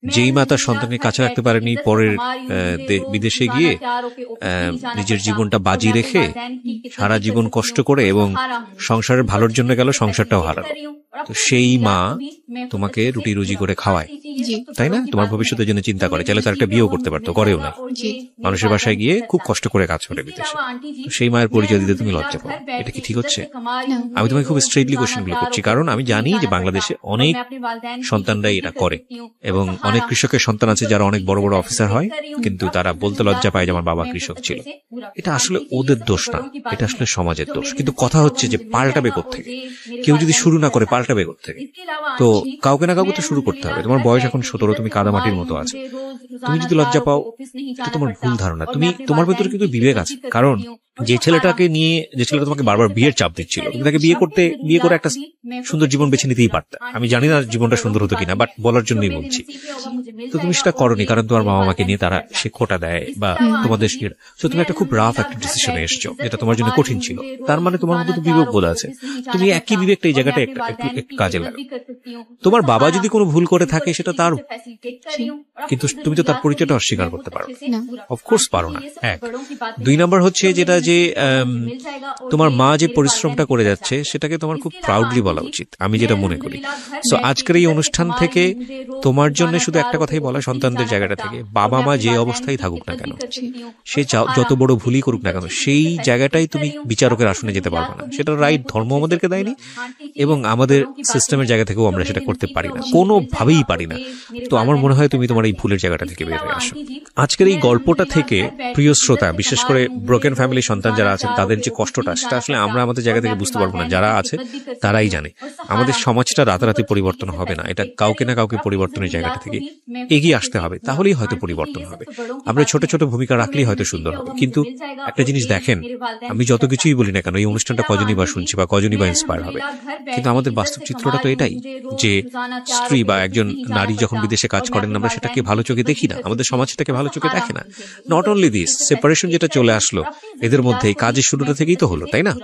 যেই মা তার সন্তানকে কাছে রাখতে পারেনি, পরের বিদেশে গিয়ে নিজের জীবনটা বাজি রেখে সারা জীবন কষ্ট করে এবং সংসারের ভালোর জন্য গেল, সংসারটাও হারালো, তো সেই মা তোমাকে রুটি রুজি করে খাওয়ায়, জি তাই না? তোমার ভবিষ্যতের জন্য চিন্তা করে, চাইলে তার একটা বিয়েও করতে পারতো, করেও না। জি মানুষের বাসায় গিয়ে খুব কষ্ট করে কাজ করে বিদেশে, তো সেই মায়ের পরিচয় দিতে তুমি লজ্জা পাও। এটা কি ঠিক হচ্ছে? না। আমি তোমাকে খুব স্ট্রেটলি কোশ্চেনগুলো করছি, কারণ আমি জানি যে বাংলাদেশে অনেক সন্তানরাই এটা করে, এবং অনেক কৃষকের সন্তান আছে যারা অনেক বড় বড় অফিসার হয়, কিন্তু তারা বলতে লজ্জা পায় যে আমার বাবা কৃষক ছিল। এটা আসলে ওদের দোষ না, এটা আসলে সমাজের দোষ। কিন্তু কথা হচ্ছে যে পাল্টাবে কোত্থেকে? কেউ যদি শুরু না করে পাল্টাবে কোত্থেকে? তো কাউকে না কাউকে তো শুরু করতে হবে। তোমার বয়স এখন 17, তুমি কাদামাটির মতো আছো। তুমি যদি লজ্জা পাও, এটা তোমার ভুল ধারণা। তোমার ভেতরে কিন্তু বিবেক আছে, কারণ যে ছেলেটা তোমাকে বারবার বিয়ের চাপ দিচ্ছিল, তুমি তাকে বিয়ে করে একটা সুন্দর জীবন বেছে নিতেই পারতে। আমি জানি না জীবনটা সুন্দর হতো কিনা, বাট বলার জন্যই বলছি। তো তুমি সেটা করনি, কারণ তোমার বাবা মাকে নিয়ে তারা সে খোটা দেয় বা তোমাদের তুমি একটা খুব রাফ একটা ডিসিশনে এসছো, যেটা তোমার জন্য কঠিন ছিল। তার মানে তোমার মধ্যে তো বিবেক বোধ আছে। তুমি একই বিবেকটা এই জায়গাটা একটু কাজে লাগো। তোমার বাবা যদি কোনো ভুল করে থাকে সেটা তার, কিন্তু তুমি তো তার পরিচয়টা অস্বীকার করতে পারো না। অফকোর্স পারো না। 2 নাম্বার হচ্ছে যেটা যে তোমার মা যে পরিশ্রমটা করে যাচ্ছে সেটাকে তোমার খুব প্রাউডলি বলা উচিত, আমি যেটা মনে করি। সো আজকের এই অনুষ্ঠান থেকে তোমার জন্য শুধু একটা কথাই বলা, সন্তানদের জায়গাটা থেকে, বাবা মা যে অবস্থায় থাকুক না কেন, সে যত বড় ভুলই করুক না কেন, সেই জায়গাটাই তুমি বিচারকের আসনে যেতে পারবে না। সেটা রাইট ধর্ম আমাদেরকে দেয়নি, এবং আমাদের সিস্টেমের জায়গা থেকেও আমরা সেটা করতে পারি না, কোনোভাবেই পারি না। তো আমার মনে হয় তুমি তোমার এই ভুলের জায়গাটা থেকে বের হয়ে আসো। আজকের এই গল্পটা থেকে প্রিয় শ্রোতা, বিশেষ করে ব্রোকেন ফ্যামিলি সন্তান যারা আছেন, তাদের যে কষ্টটা, সেটা আসলে আমরা আমাদের জায়গা থেকে বুঝতে পারবো না, যারা আছে তারাই জানে। আমাদের সমাজটা রাতারাতি পরিবর্তন হবে না, এটা কাউকে না কাউকে পরিবর্তনের জায়গাটা থেকে এগিয়ে আসতে হবে, তাহলেই হয়তো পরিবর্তন হবে। আমরা ছোট ছোট ভূমিকা রাখলেই হয়তো সুন্দর হবে। কিন্তু একটা জিনিস দেখেন, আমি যত কিছুই বলি না কেন, এই অনুষ্ঠানটা কজনই বা শুনছি বা কজনই বা ইন্সপায়ার হবে, কিন্তু আমাদের বাস্তব চিত্রটা তো এটাই, যে স্ত্রী বা একজন নারী যখন বিদেশে কাজ করেন, আমরা সেটাকে ভালো চোখে দেখি না, আমাদের সমাজ সেটাকে ভালো চোখে দেখে না। নট অনলি দিস, সেপারেশন যেটা চলে আসলো এদের মধ্যে, কাজের শুরুটা থেকেই তো হলো, তাই না?